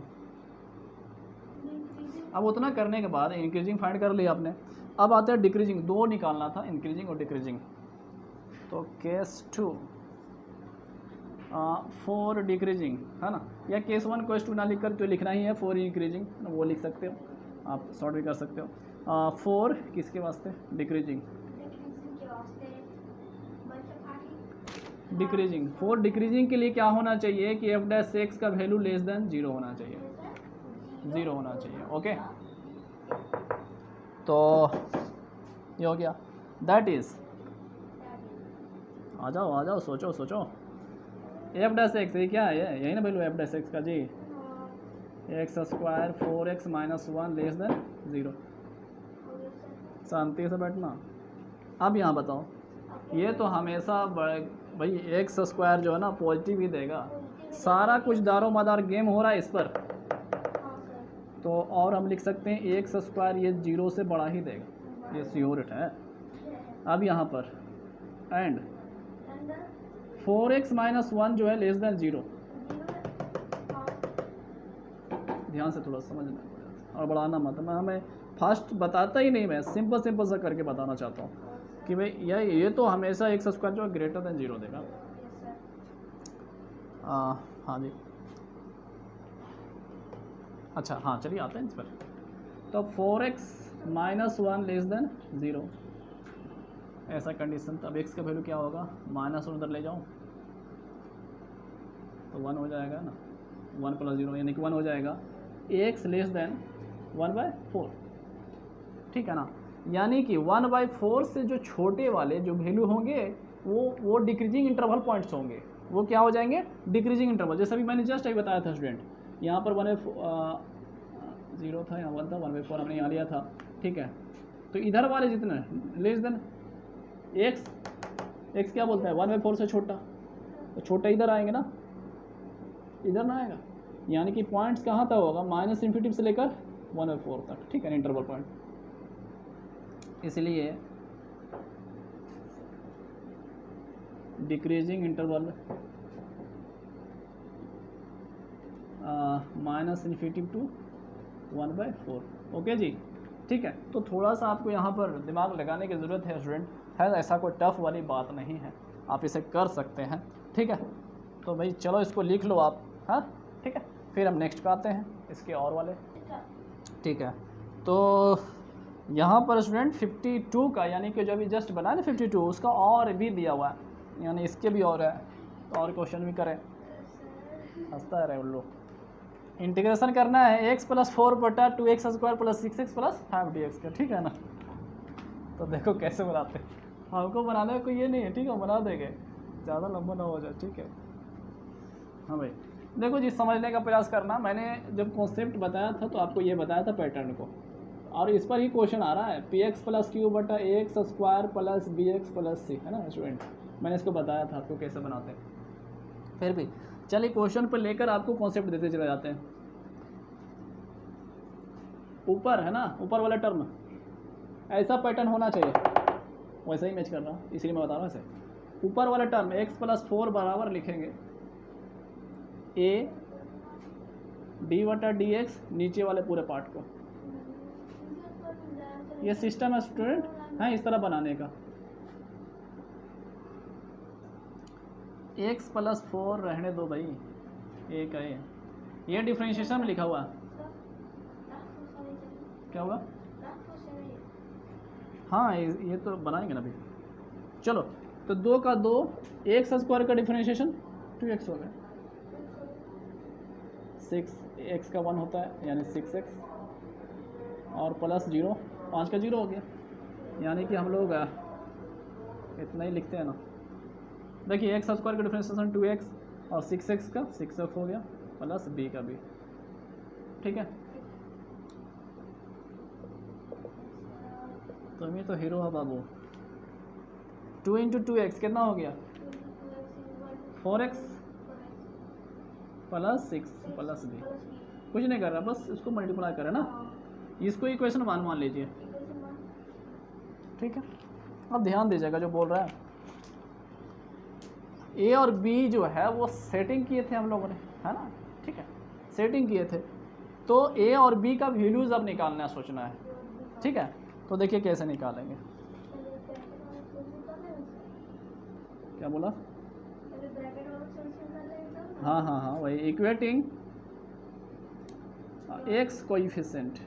अब उतना करने के बाद इंक्रीजिंग फाइंड कर लिया आपने, अब आते हैं डिक्रीजिंग, दो निकालना था, इंक्रीजिंग और डिक्रीजिंग। तो केस 2 4 डिक्रीजिंग है ना, या केस 1 केस 2 ना लिख कर तो लिखना ही है 4 इंक्रीजिंग, वो लिख सकते हो आप, शॉर्ट भी कर सकते हो। 4 किसके वास्ते, डिक्रीजिंग, के वास्ते डिक्रीजिंग 4 डिक्रीजिंग के लिए क्या होना चाहिए कि f' का वैल्यू लेस देन 0 होना चाहिए, 0 होना चाहिए, ओके। तो ये हो गया, दैट इज, आ जाओ सोचो f' ये क्या है, यही ना वैल्यू f' का जी, x² 4x - 1 लेस देन 0, शांति से बैठना। अब यहाँ बताओ, ये तो हमेशा भाई x² जो है ना पॉजिटिव ही देगा, सारा कुछ दारो मदार गेम हो रहा है इस पर, तो और हम लिख सकते हैं x² ये 0 से बड़ा ही देगा, ये श्योर है। अब यहाँ पर एंड 4x - 1 जो है लेस देन 0, ध्यान से थोड़ा समझना और बढ़ाना मत, मैं हमें फास्ट बताता ही नहीं, मैं सिंपल सा करके बताना चाहता हूँ कि भाई ये तो हमेशा x² जो है ग्रेटर देन 0 देगा। हाँ जी, अच्छा हाँ चलिए आते हैं इस पर। तो 4x - 1 लेस देन 0, ऐसा कंडीशन, तब x का वैल्यू क्या होगा, -1 उधर ले जाओ तो 1 हो जाएगा ना, 1 + 0 यानी कि 1 हो जाएगा, x लेस देन 1/4, ठीक है ना, यानी कि 1/4 से जो छोटे वाले जो वैल्यू होंगे वो डिक्रीजिंग इंटरवल पॉइंट्स होंगे, वो क्या हो जाएंगे, डिक्रीजिंग इंटरवल। जैसे अभी मैंने जस्ट अभी बताया था स्टूडेंट, यहाँ पर 0 था, यहाँ 1 था, 1/4 हमने यहाँ लिया था, ठीक है, तो इधर वाले जितने लेस देन x क्या बोलता है, 1/4 से छोटा, तो छोटा इधर आएंगे ना, इधर ना आएगा, यानी कि पॉइंट्स कहाँ तक होगा, -∞ से लेकर 1/4 तक, ठीक है, इंटरवल पॉइंट। इसलिए डिक्रीजिंग इंटरवल -∞ to 1/4, ओके जी, ठीक है। तो थोड़ा सा आपको यहाँ पर दिमाग लगाने की ज़रूरत है स्टूडेंट, है ऐसा कोई टफ वाली बात नहीं है, आप इसे कर सकते हैं, ठीक है। तो भाई चलो इसको लिख लो आप, हाँ ठीक है, फिर हम नेक्स्ट पे आते हैं इसके और वाले, ठीक है। तो यहाँ पर स्टूडेंट 52 का, यानी कि जो अभी जस्ट बनाया ना 52, उसका और भी दिया हुआ है, यानी इसके भी और है, तो और क्वेश्चन भी करें, हंसता रहे उल्लू। इंटीग्रेशन करना है x + 4 बटा 2x² + 6x + 5dx का, ठीक है ना। तो देखो कैसे बनाते हैं, हमको बनाने में कोई ये नहीं है, ठीक है, बना देंगे, ज़्यादा लंबा ना हो जाए, ठीक है। हाँ भाई देखो जी, समझने का प्रयास करना, मैंने जब कॉन्सेप्ट बताया था तो आपको ये बताया था पैटर्न को, और इस पर ही क्वेश्चन आ रहा है, px + q बटा ax² + bx + c, है ना स्टूडेंट, मैंने इसको बताया था आपको कैसे बनाते हैं। फिर भी चलिए क्वेश्चन पर लेकर आपको कॉन्सेप्ट देते चले जाते हैं। ऊपर है ना, ऊपर वाला टर्म ऐसा पैटर्न होना चाहिए, वैसा ही मैच कर रहा, इसलिए मैं बता रहा हूँ ऐसे। ऊपर वाला टर्म x+4 बराबर लिखेंगे a d/dx, नीचे वाले पूरे पार्ट को। ये सिस्टम है स्टूडेंट, है इस तरह बनाने का। x+4 रहने दो भाई, a का a, ये डिफरेंशिएशन में लिखा हुआ है। क्या होगा? हाँ ये तो बनाएंगे ना अभी। चलो तो 2 का 2, x² का डिफरेंशिएशन 2x हो गया, 6x का 1 होता है यानी 6x, और प्लस 0, 5 का 0 हो गया, यानी कि हम लोग इतना ही लिखते हैं ना। देखिए x² का डिफरेंशिएशन 2x और 6x का 6x हो गया, प्लस b का b। ठीक है, तुम ही तो हीरो हो बाबू। 2 × 2x कितना हो गया? 4x plus 6 plus b। कुछ नहीं कर रहा, बस इसको मल्टीप्लाई करें ना, इसको इक्वेशन 1 मान लीजिए। ठीक है, अब ध्यान दीजिएगा जो बोल रहा है। a और b जो है वो सेटिंग किए थे हम लोगों ने, है ना। ठीक है, सेटिंग किए थे, तो a और b का वैल्यूज अब निकालना है, सोचना है। ठीक है, तो देखिए कैसे निकालेंगे। क्या बोला? हाँ हाँ हाँ वही, इक्वेटिंग x कोएफिशिएंट।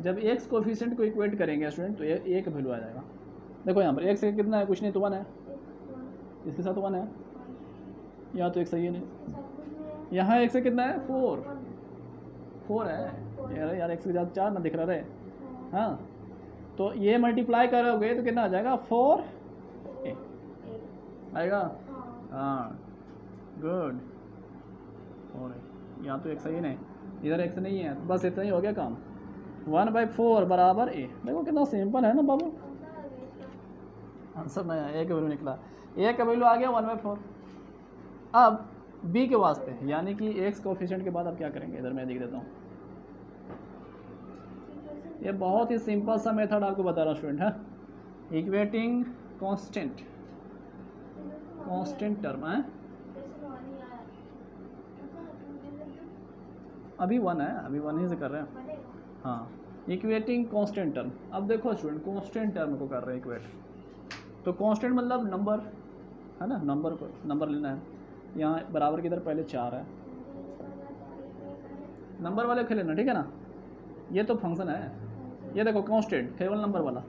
जब x कोएफिशिएंट को इक्वेट करेंगे स्टूडेंट, तो ये एक वैल्यू आ जाएगा। देखो यहाँ पर x कितना है? कुछ नहीं, तो 1 है, इसके साथ 1 है, यहाँ तो एक सही है नहीं, यहाँ x कितना है? 4 है यार, x के साथ 4 ना दिख रहा है। हाँ, तो ये मल्टीप्लाई करोगे तो कितना आ जाएगा? 4 आएगा। हाँ गुड, 4 है, यहाँ तो एक सही नहीं, इधर x नहीं है, बस इतना ही हो गया काम। 1/4 बराबर a। देखो कितना सिंपल है ना बाबू, आंसर नहीं है, a का वैल्यू निकला, a का वैल्यू आ गया 1/4। अब b के वास्ते, यानी कि x कोएफिशिएंट के बाद अब क्या करेंगे, इधर मैं लिख देता हूँ। ये बहुत ही सिंपल सा मेथड आपको बता रहा हूँ स्टूडेंट, है इक्वेटिंग कांस्टेंट टर्म है। अभी 1 है, अभी 1 ही से कर रहे हैं। हाँ, इक्वेटिंग कांस्टेंट टर्म। अब देखो स्टूडेंट, कांस्टेंट टर्म को कर रहे हैं इक्वेट, तो कांस्टेंट मतलब नंबर, है ना, नंबर लेना है। यहाँ बराबर की इधर पहले 4 है, नंबर वाले खेलेना, ठीक है ना। ये तो फंक्शन है, ये देखो कांस्टेंट केवल नंबर वाला,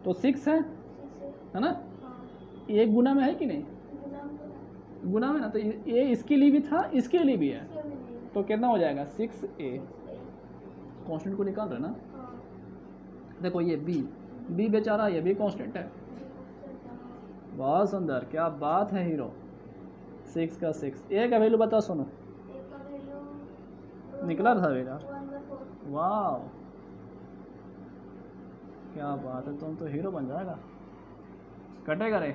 तो 6 है ना। ये गुना में है कि नहीं? गुना में ना, तो ये इसके लिए भी था, इसके लिए भी है, तो कितना हो जाएगा? 6a। कांस्टेंट को निकाल रहे ना। देखो ये b बेचारा, ये भी कांस्टेंट है। बहुत सुंदर, क्या बात है हीरो। 6 का 6, a का वैल्यू बता सोनू, निकला था बेटा। वाह क्या बात है, तुम तो हीरो बन जाएगा। कटेगा रे,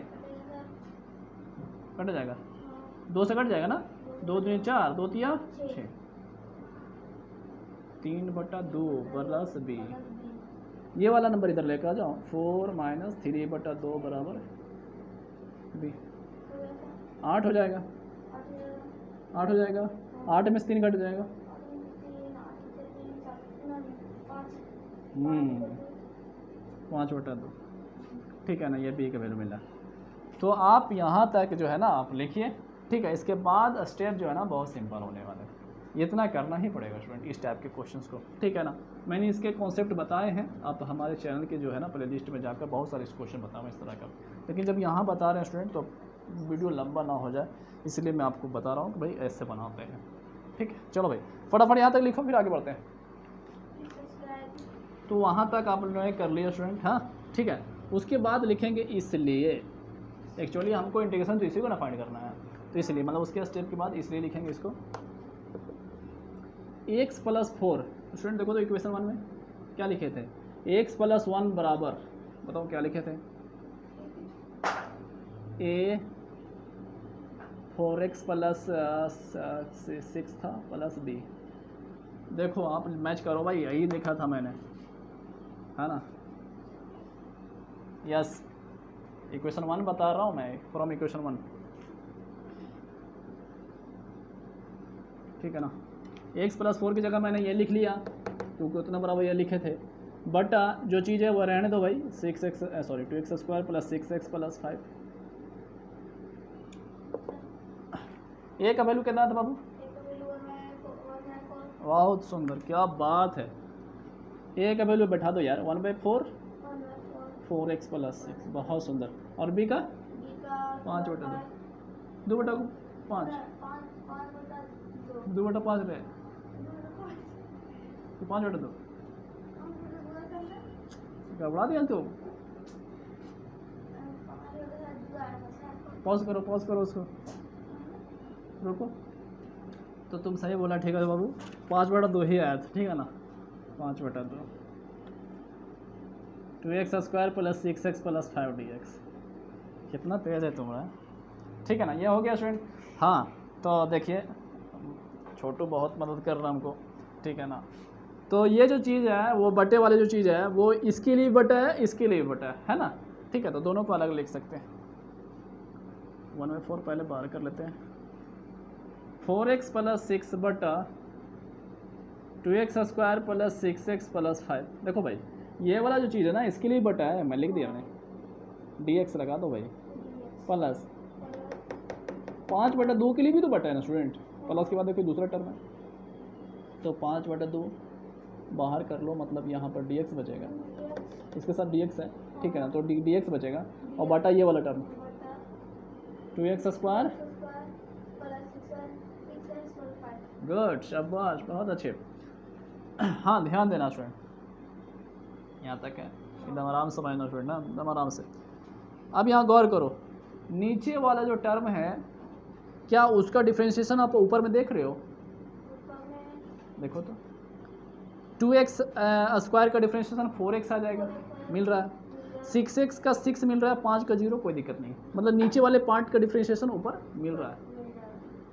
कट जाएगा, 2 से कट जाएगा ना, 2 दूनी 4, 2 तिया 6, 3/2 प्लस b। ये वाला नंबर इधर लेकर आ जाओ, 4 - 3/2 बराबर b। 8 हो जाएगा, 8 हो जाएगा, 8 में से 3 कट जाएगा। 5/2, ठीक है ना, ये b का वैल्यू मिला। तो आप यहाँ तक जो है ना आप लिखिए, ठीक है। इसके बाद स्टेप जो है ना बहुत सिंपल होने वाले हैं, इतना करना ही पड़ेगा स्टूडेंट इस टाइप के क्वेश्चंस को, ठीक है ना। मैंने इसके कॉन्सेप्ट बताए हैं, आप हमारे चैनल के जो है ना प्ले लिस्ट में जाकर बहुत सारे क्वेश्चन बताऊँ इस तरह का, लेकिन जब यहाँ बता रहे हैं स्टूडेंट तो वीडियो लंबा ना हो जाए, इसलिए मैं आपको बता रहा हूँ कि भाई ऐसे बनाते हैं, ठीक है। चलो भाई फटाफट यहाँ तक लिखो, फिर आगे बढ़ते हैं। तो वहाँ तक आप लोगों ने कर लिया स्टूडेंट, हाँ ठीक है। उसके बाद लिखेंगे इसलिए, एक्चुअली हमको इंटीग्रेशन तो इसी को ना फाइंड करना है, तो इसलिए मतलब उसके स्टेप के बाद इसलिए लिखेंगे इसको। x+4 स्टूडेंट देखो तो इक्वेशन 1 में क्या लिखे थे, x+1 बराबर, बताओ क्या लिखे थे, a 4x + 6 था प्लस b। देखो आप मैच करो भाई, यही लिखा था मैंने, है ना। यस, इक्वेशन 1 बता रहा हूँ मैं, फ्रॉम इक्वेशन 1, ठीक है ना। x प्लस 4 की जगह मैंने ये लिख लिया क्योंकि उतना बराबर ये लिखे थे, बट जो चीज़ है वो रहने दो भाई, 2x square plus 6x plus 5। ए का वैल्यू कितना था बाबू? बहुत सुंदर, क्या बात है। ए का वैल्यू बैठा दो यार, 1/4 4x प्लस 6, बहुत सुंदर। और बी का 5/2, 2/5, 2/5 रहे, 5/2 गड़बड़ा दिया तो। पॉज करो उसको, रुको। तो तुम सही बोला, ठीक है बाबू, 5/2 ही आया था, ठीक है ना, 5/2, 2x square plus 6x plus 5dx। कितना तेज है तुम्हारा, ठीक है ना। ये हो गया स्टूडेंट। हाँ, तो देखिए छोटू बहुत मदद कर रहा है हमको, ठीक है ना। तो ये जो चीज़ है वो बटे वाली जो चीज़ है वो इसके लिए बटा है, इसके लिए बटा है ना, ठीक है। तो दोनों को अलग लिख सकते हैं। 1/4 पहले बाहर कर लेते हैं, 4x प्लस 6 बटा 2x square plus 6x plus 5। देखो भाई ये वाला जो चीज़ है ना इसके लिए बटा है, मैं लिख दिया मैंने, dx लगा दो भाई, प्लस 5/2 के लिए भी तो बटा है ना स्टूडेंट, प्लस के बाद कोई दूसरा टर्म है, तो 5/2 बाहर कर लो, मतलब यहाँ पर dx बचेगा, इसके साथ dx है, ठीक है ना, तो dx बचेगा और बटा ये वाला टर्म 2x स्क्वायर। गुड, शाबाश, बहुत अच्छे। हाँ ध्यान देना स्टूडेंट, यहाँ तक है, एकदम आराम से समझना स्टूडेंट ना, एकदम आराम से। अब यहाँ गौर करो, नीचे वाला जो टर्म है क्या उसका डिफ्रेंशिएशन आप ऊपर में देख रहे हो? देखो तो 2x स्क्वायर का डिफ्रेंशिएशन 4x आ जाएगा, मिल रहा है, 6x का 6 मिल रहा है, 5 का 0, कोई दिक्कत नहीं, मतलब नीचे वाले पार्ट का डिफ्रेंशिएशन ऊपर मिल रहा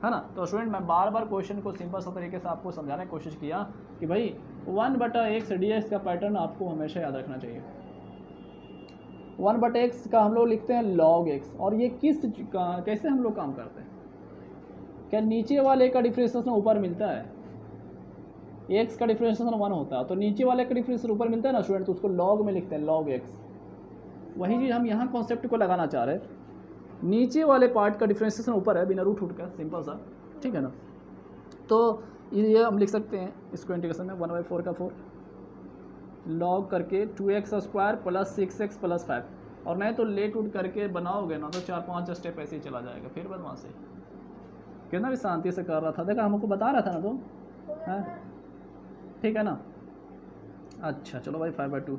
है ना। तो स्टूडेंट मैं बार बार क्वेश्चन को सिंपल सा तरीके से आपको समझाने की कोशिश किया कि भाई 1/x dx का पैटर्न आपको हमेशा याद रखना चाहिए। 1/x का हम लोग लिखते हैं log x, और ये कैसे हम लोग काम करते हैं, क्या नीचे वाले का डिफ्रेंशिएशन ऊपर मिलता है, x का डिफ्रेंशिएशन 1 होता है, तो नीचे वाले का डिफ्रेंशिएशन ऊपर मिलता है ना स्टूडेंट, तो उसको log में लिखते हैं, log x। वही चीज़ हम यहाँ कॉन्सेप्ट को लगाना चाह रहे हैं, नीचे वाले पार्ट का डिफ्रेंशिएशन ऊपर है बिना रूट उठ का, सिंपल सा, ठीक है ना। तो ये हम लिख सकते हैं इसको इंटीग्रेशन में 1/4 का 4 log करके 2x square plus 6x plus 5, और नहीं तो लेट उठ करके बनाओगे ना तो 4-5 स्टेप ऐसे ही चला जाएगा, फिर बदमाश से कितना भी शांति से कर रहा था, देखा हमको बता रहा था ना तुम, है ठीक है ना। अच्छा चलो भाई 5/2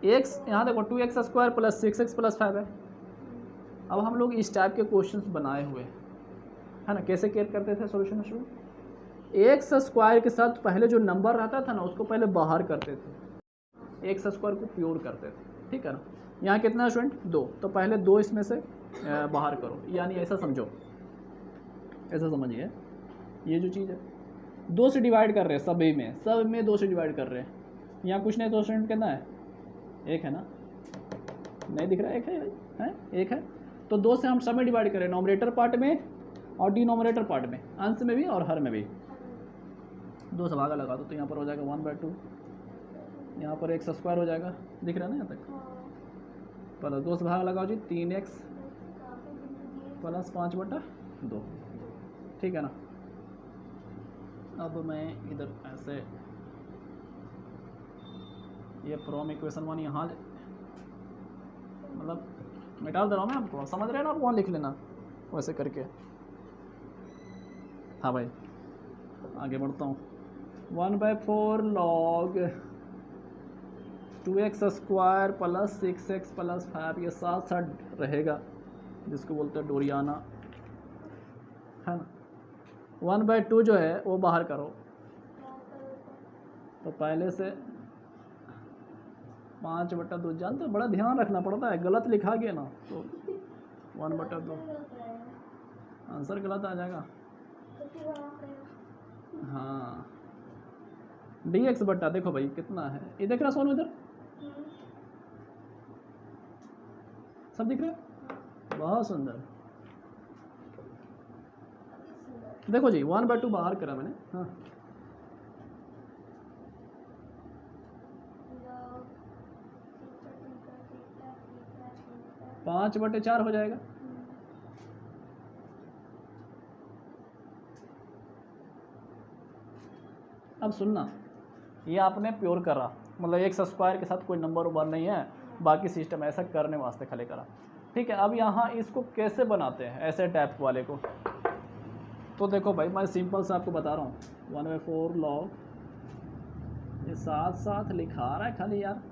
x, यहाँ देखो 2x square plus 6x plus 5 है। अब हम लोग इस टाइप के क्वेश्चंस बनाए हुए है ना, कैसे केयर करते थे सॉल्यूशन शुरू, एक्स स्क्वायर के साथ पहले जो नंबर रहता था ना उसको पहले बाहर करते थे, एक्स स्क्वायर को प्योर करते थे, ठीक है ना। यहाँ कितना स्टूडेंट 2, तो पहले 2 इसमें से बाहर करो, यानी ऐसा समझो, ऐसा समझिए, ये जो चीज़ है 2 से डिवाइड कर रहे हैं, सब में 2 से डिवाइड कर रहे हैं, यहाँ कुछ नहीं तो स्टूडेंट कितना है, 1 है ना, नहीं दिख रहा है, 1 है भाई, है 1 है, तो 2 से हम सब में डिवाइड करें, नॉमिनेटर पार्ट में और डिनोमिनेटर पार्ट में, अंश में भी और हर में भी, 2 से भागा लगा दो, तो यहाँ पर हो जाएगा 1/2, यहाँ पर x स्क्वायर हो जाएगा, दिख रहा है ना यहाँ तक, प्लस 2 से भागा लगाओ जी 3x प्लस 5/2, ठीक है ना। अब मैं इधर ऐसे ये फ्रॉम इक्वेशन 1 यहाँ मतलब मिटा दे रहा हूँ मैं आपको, समझ रहे हैं ना आप, वहाँ लिख लेना वैसे करके। हाँ भाई आगे बढ़ता हूँ, 1/4 log 2x square plus 6x plus 5, ये साथ साथ रहेगा जिसको बोलते हैं डोरियाना, है ना। 1/2 जो है वो बाहर करो, तो पहले से 5/2, जानते हो बड़ा ध्यान रखना पड़ता है, गलत लिखा गया ना तो 1/2 आंसर गलत आ जाएगा। हाँ डी एक्स बट्टा देखो भाई कितना है, ये देख रहा सोनू इधर, सब दिख रहा है, बहुत सुंदर। देखो जी 1/2 बाहर करा मैंने, हाँ 5/4 हो जाएगा। अब सुनना, ये आपने प्योर करा, मतलब एक्स स्क्वायर के साथ कोई नंबर उबर नहीं है, बाकी सिस्टम ऐसा करने वास्ते खाली करा, ठीक है। अब यहाँ इसको कैसे बनाते हैं ऐसे टाइप वाले को, तो देखो भाई मैं सिंपल से आपको बता रहा हूँ, 1/4 लॉग, ये साथ साथ लिखा रहा है खाली यार,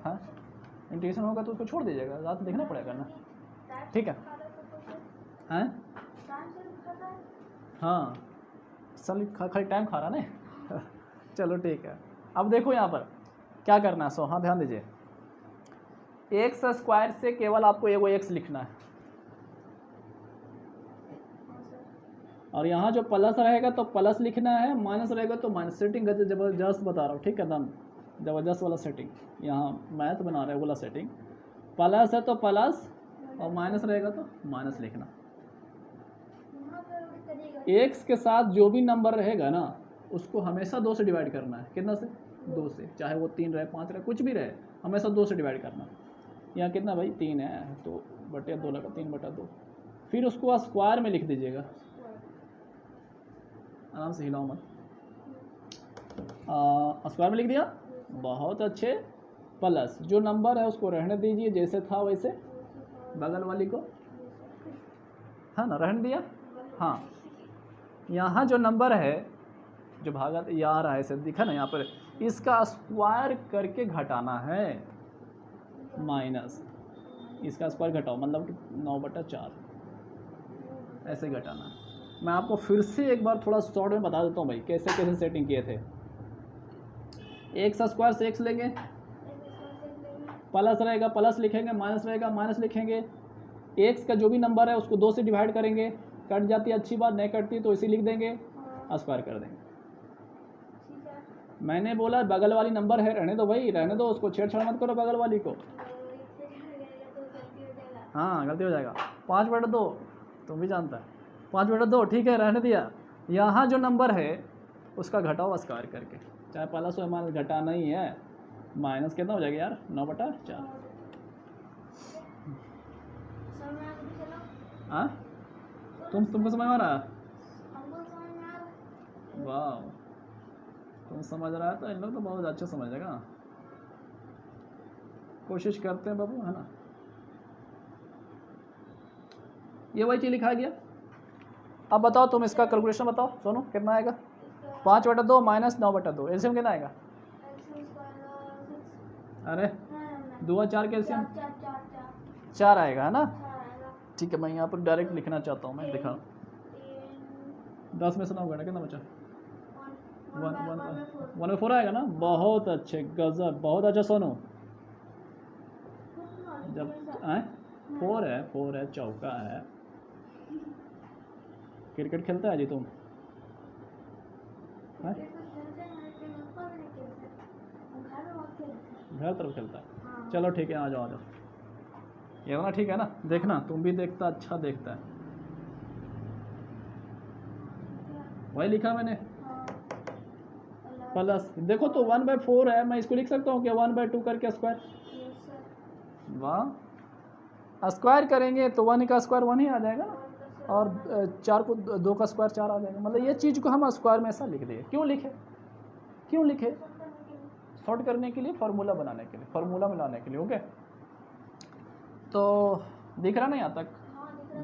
हाँ इंटीग्रेशन होगा तो उसको छोड़ दीजिएगा, ज़्यादा देखना पड़ेगा ना, ठीक है। हैं हाँ सल खाली टाइम खा रहा ना चलो ठीक है। अब देखो यहाँ पर क्या करना है, सो हाँ ध्यान दीजिए, एक्स स्क्वायर से केवल आपको एगो एक्स लिखना है, और यहाँ जो प्लस रहेगा तो प्लस लिखना है, माइनस रहेगा तो माइनस। सेटिंग जबरदस्त बता रहा हूँ, ठीक है, एकदम ज़बरदस्त वाला सेटिंग, यहाँ मैथ बना रहे वाला सेटिंग, प्लस है तो प्लस और माइनस रहेगा तो माइनस लिखना। एक्स के साथ जो भी नंबर रहेगा ना उसको हमेशा 2 से डिवाइड करना है, कितना से, 2 से, चाहे वो 3 रहे 5 रहे कुछ भी रहे, हमेशा 2 से डिवाइड करना। यहाँ कितना भाई 3 है तो बटे 2 लगा, 3/2, फिर उसको स्क्वायर में लिख दीजिएगा, आराम से हिलाओ मत, स्क्वायर में लिख दिया, बहुत अच्छे। प्लस जो नंबर है उसको रहने दीजिए जैसे था वैसे, बगल वाली को है ना रहने दिया, हाँ यहाँ जो नंबर है जो भागा ये आ रहा है ऐसे दिखा ना यहाँ पर, इसका स्क्वायर करके घटाना है, माइनस इसका स्क्वायर घटाओ, मतलब कि 9/4 ऐसे घटाना है। मैं आपको फिर से एक बार थोड़ा शॉर्ट में बता देता हूँ भाई कैसे कैसे सेटिंग किए थे। एक्स स्क्वायर से एक्स लेंगे, प्लस रहेगा प्लस लिखेंगे, माइनस रहेगा माइनस लिखेंगे, एक्स का जो भी नंबर है उसको 2 से डिवाइड करेंगे, कट जाती है अच्छी बात, नहीं कटती तो इसी लिख देंगे, स्क्वायर कर देंगे। मैंने बोला बगल वाली नंबर है रहने दो भाई, रहने दो, उसको छेड़छाड़ मत करो बगल वाली को, हाँ गलती हो जाएगा। 5/2 तुम भी जानता है, 5/2 ठीक है रहने दिया। यहाँ जो नंबर है उसका घटाओ स्क्वायर करके, चाहे प्लस हो माइनस, घटाना ही है, माइनस कितना हो जाएगा यार 9/4। हाँ तुमको समझ में आ रहा है, वाह तुम समझ रहा है तो इन लोग तो बहुत अच्छा समझेगा, कोशिश करते हैं बाबू, है ना। ये वही चीज़ लिखा गया। अब बताओ तुम इसका कैलकुलेशन बताओ सोनू, कितना आएगा, 5/2 माइनस 9/2, एलसीएम कितना आएगा, अरे 2 और 4 कैल्शियम 4 आएगा, है ना। ठीक है मैं यहाँ पर डायरेक्ट लिखना चाहता हूँ, मैं दिखा 10 में से 9 घटा कितना बचा, 1/4 आएगा ना, बहुत अच्छे गजब, बहुत अच्छा सोनू। जब 4 है चौका है, क्रिकेट खेलता है जी तुम, घर तरफ खेलता है, चलो ठीक है आ जाओ आ जाओ, ये ना ठीक है ना, देखना तुम भी देखता, अच्छा देखता है, वही लिखा मैंने प्लस, देखो तो 1/4 है, मैं इसको लिख सकता हूँ क्या 1/2 करके स्क्वायर, वाह स्क्वायर करेंगे तो 1 का स्क्वायर 1 ही आ जाएगा ना, और 4 को 2 का स्क्वायर 4 आ जाएगा, मतलब ये चीज़ को हम स्क्वायर में ऐसा लिख दिए। क्यों लिखे शॉर्ट करने के लिए, फार्मूला बनाने के लिए, फार्मूला में लाने के लिए, ओके। तो दिख रहा ना यहाँ तक,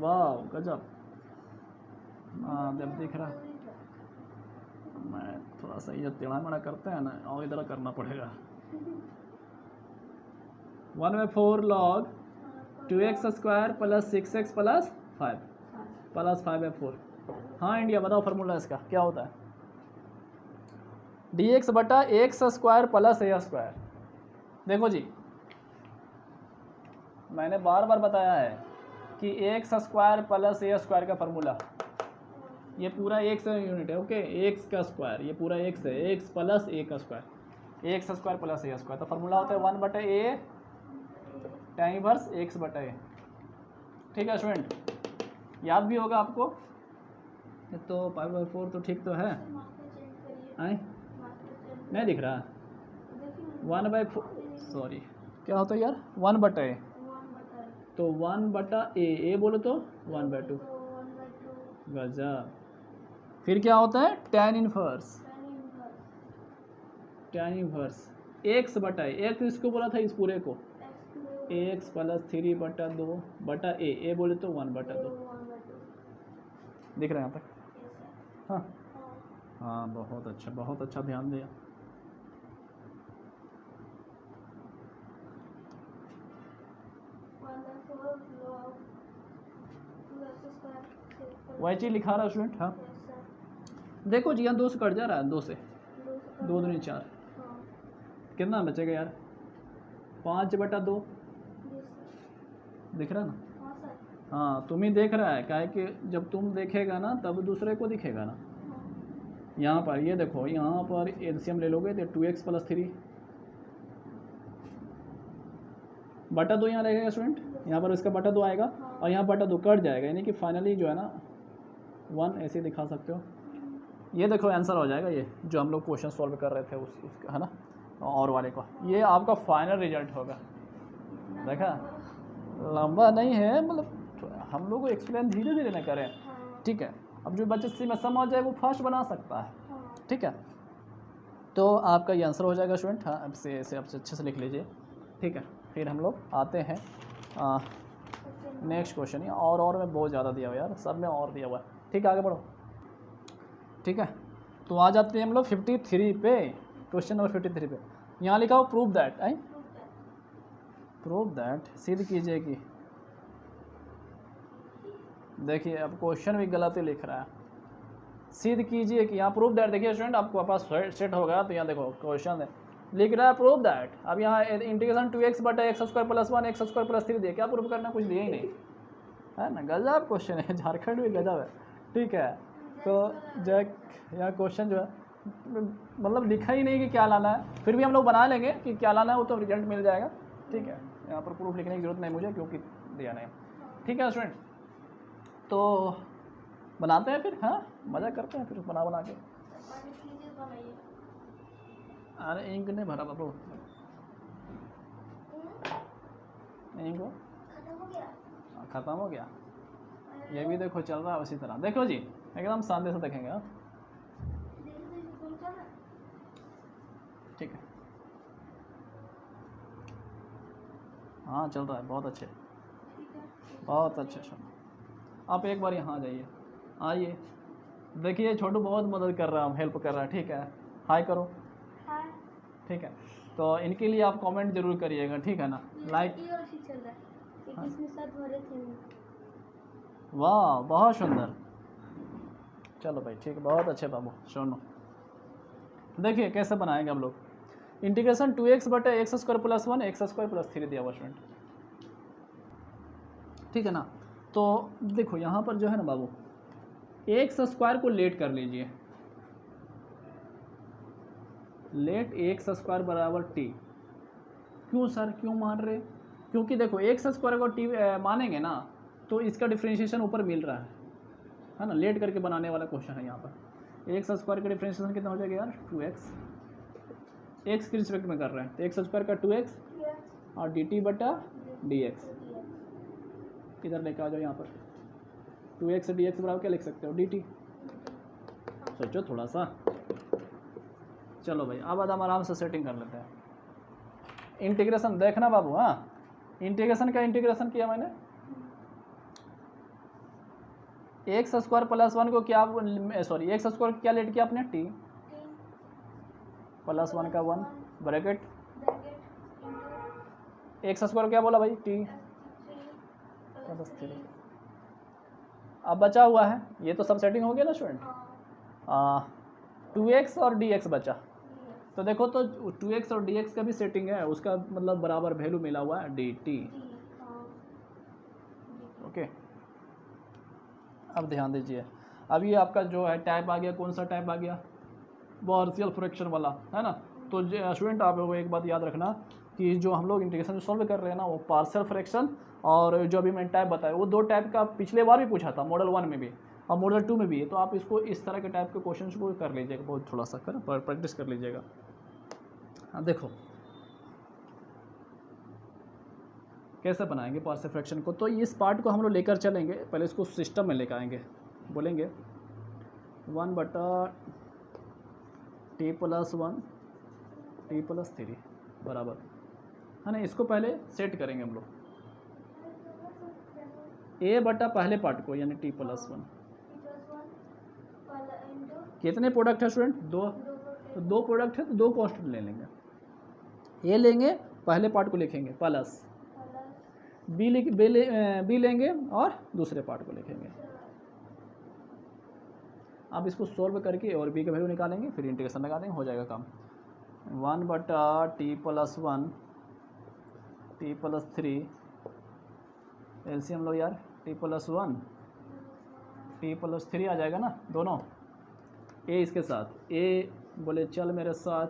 वाह गजब, हाँ जब दिख रहा, मैं थोड़ा सा ये टेढ़ा मेढ़ा करते हैं ना, और इधर करना पड़ेगा। 1/4 log 2x square plus 6x plus 5 plus 5/4। हाँ इंडिया बताओ फार्मूला इसका क्या होता है, dx/x square plus a square. देखो जी मैंने बार बार बताया है कि x square plus a square का फार्मूला ये पूरा एक्स यूनिट है, ओके, एक्स का स्क्वायर, ये पूरा एक्स है, एक्स प्लस ए का स्क्वायर, एक्स स्क्वायर प्लस ए स्क्वायर, तो फार्मूला होता है 1/a tan इनवर्स एक्स बटा ए। ठीक है स्टूडेंट, याद भी होगा आपको, तो 5/4 तो ठीक तो है, आए नहीं दिख रहा, 1/4 सॉरी क्या होता है यार, 1/a, तो 1/a बोलो तो 1/2, गजब। फिर क्या होता है tan inverse, tan inverse x बटा ए, तो इसको बोला था इस पूरे को, एक्स प्लस 3/2 बोले तो 1/2, दिख रहा है यहाँ तक, हाँ हाँ, बहुत अच्छा, बहुत अच्छा, ध्यान दिया। वही चीज़ लिखा रहा है स्टूडेंट, हाँ देखो जी यहाँ 2 से कट जा रहा है, 2 से 2 दूनी 4, कितना बचेगा यार, 5/2, दिख रहा है ना, हाँ तुम ही देख रहा है, क्या है कि जब तुम देखेगा ना तब दूसरे को दिखेगा ना। यहाँ पर ये देखो, यहाँ पर एलसीएम ले लोगे तो 2x + 3 बटा 2 यहाँ रहेगा स्टूडेंट, यहाँ पर इसका बटा 2 आएगा और यहाँ बटा 2 कट जाएगा, यानी कि फाइनली जो है ना 1 ऐसे दिखा सकते हो। ये देखो आंसर हो जाएगा, ये जो हम लोग क्वेश्चन सॉल्व कर रहे थे उसका है ना, और वाले का, ये आपका फाइनल रिजल्ट होगा। देखा, लंबा नहीं है, मतलब हम लोग को एक्सप्लेन धीरे धीरे ना करें, ठीक है। अब जो बच्चे सी में समझ जाए वो फास्ट बना सकता है, ठीक है। तो आपका ये आंसर हो जाएगा स्टूडेंट, हाँ अब से ऐसे आपसे अच्छे से लिख लीजिए, ठीक है। फिर हम लोग आते हैं नेक्स्ट क्वेश्चन, और में बहुत ज़्यादा दिया हुआ यार, सब में और दिया हुआ है, ठीक है, आगे बढ़ो, ठीक है। तो आ जाते हैं हम लोग 53 पे, क्वेश्चन नंबर 53 पे। यहाँ लिखा हो prove that, I prove that, सिद्ध कीजिए कि, देखिए अब क्वेश्चन भी गलत ही लिख रहा है, सिद्ध कीजिए कि, यहाँ प्रूव दैट, देखिए स्टूडेंट आपको पास सेट होगा, तो यहाँ देखो क्वेश्चन है लिख रहा है प्रूव दैट, अब यहाँ इंटीग्रेशन 2x/x² + 1 x² + 3 दिया, क्या प्रूव करना, कुछ दिया ही नहीं है ना, गजब क्वेश्चन है, झारखंड भी गजब है, ठीक है। तो जो यहाँ क्वेश्चन जो है मतलब लिखा ही नहीं कि क्या लाना है, फिर भी हम लोग बना लेंगे कि क्या लाना है, वो तो रिजल्ट मिल जाएगा, ठीक है। यहाँ पर प्रूफ लिखने की जरूरत नहीं मुझे, क्योंकि दिया नहीं, ठीक है स्टूडेंट। तो बनाते हैं फिर, हाँ मज़ा करते हैं फिर बना के। अरे इंक नहीं भरा बाबू, इंक ख़त्म हो गया, ये भी देखो चल रहा है उसी तरह, देखो जी एकदम शांति से देखेंगे, हाँ ठीक है, हाँ चल रहा है, बहुत अच्छे, बहुत अच्छे। आप एक बार यहाँ आ जाइए, आइए, देखिए छोटू बहुत मदद कर रहा है, हेल्प कर रहा है, ठीक है, हाय करो, ठीक है। तो इनके लिए आप कमेंट जरूर करिएगा, ठीक है ना, लाइक, वाह बहुत सुंदर, चलो भाई ठीक है, बहुत अच्छे बाबू, सुनो देखिए कैसे बनाएंगे हम लोग, इंटीग्रेशन 2x/x² + 1 x² + 3 दिया हुआ स्टूडेंट, ठीक है ना। तो देखो यहाँ पर जो है ना बाबू, x² को लेट कर लीजिए, लेट x² = t, क्यों सर, क्यों मान रहे, क्योंकि देखो x² को t मानेंगे ना तो इसका डिफ्रेंशिएशन ऊपर मिल रहा है ना, लेट करके बनाने वाला क्वेश्चन है। यहाँ पर x² का डिफ्रेंशिएशन कितना हो जाएगा यार, 2x, x के रिस्पेक्ट में कर रहे हैं, तो x² का 2x और dt/dx, इधर लेके आ जाओ, यहाँ पर 2x से dx बराबर क्या लिख सकते हो, dt, सोचो थोड़ा सा, चलो भाई अब हम आराम से सेटिंग कर लेते हैं। इंटीग्रेशन देखना बाबू, हाँ इंटीग्रेशन का इंटीग्रेशन किया मैंने, x² + 1 को क्या, सॉरी x² को क्या लेट किया आपने, t + 1 का 1 ब्रैकेट, x² क्या बोला भाई, t + 3, अब बचा हुआ है, ये तो सब सेटिंग हो गया ना स्टूडेंट, 2x और dx बचा, तो देखो तो 2x और dx का भी सेटिंग है, उसका मतलब बराबर वैल्यू मिला हुआ है dt, ओके। अब ध्यान दीजिए, अब ये आपका जो है टाइप आ गया, कौन सा टाइप आ गया, पार्शियल फ्रैक्शन वाला, है ना। तो स्टूडेंट आप वो एक बात याद रखना कि जो हम लोग इंटीग्रेशन सॉल्व कर रहे हैं ना, वो पार्शियल फ्रैक्शन और जो अभी मैंने टाइप बताया वो 2 टाइप का पिछले बार भी पूछा था, मॉडल 1 में भी और मॉडल 2 में भी है। तो आप इसको इस तरह के टाइप के क्वेश्चन को कर लीजिएगा, बहुत थोड़ा सा कर प्रैक्टिस कर लीजिएगा। हाँ देखो कैसे बनाएंगे पार्शियल फ्रैक्शन को। तो इस पार्ट को हम लोग लेकर चलेंगे, पहले इसको सिस्टम में लेकर आएंगे, बोलेंगे 1/t+1 t+3 बराबर, है ना। इसको पहले सेट करेंगे हम लोग, a बटा पहले पार्ट को यानी t+1, कितने प्रोडक्ट है स्टूडेंट, 2, तो 2 प्रोडक्ट है तो 2 कांस्टेंट ले लेंगे। a लेंगे पहले पार्ट को लिखेंगे प्लस, बी लेंगे और दूसरे पार्ट को लिखेंगे। आप इसको सॉल्व करके और बी का वैल्यू निकालेंगे, फिर इंटीग्रेशन लगा देंगे, हो जाएगा काम। 1/t+1 t+3 एलसीएम लो यार, t+1 t+3 आ जाएगा ना दोनों। ए इसके साथ, ए बोले चल मेरे साथ,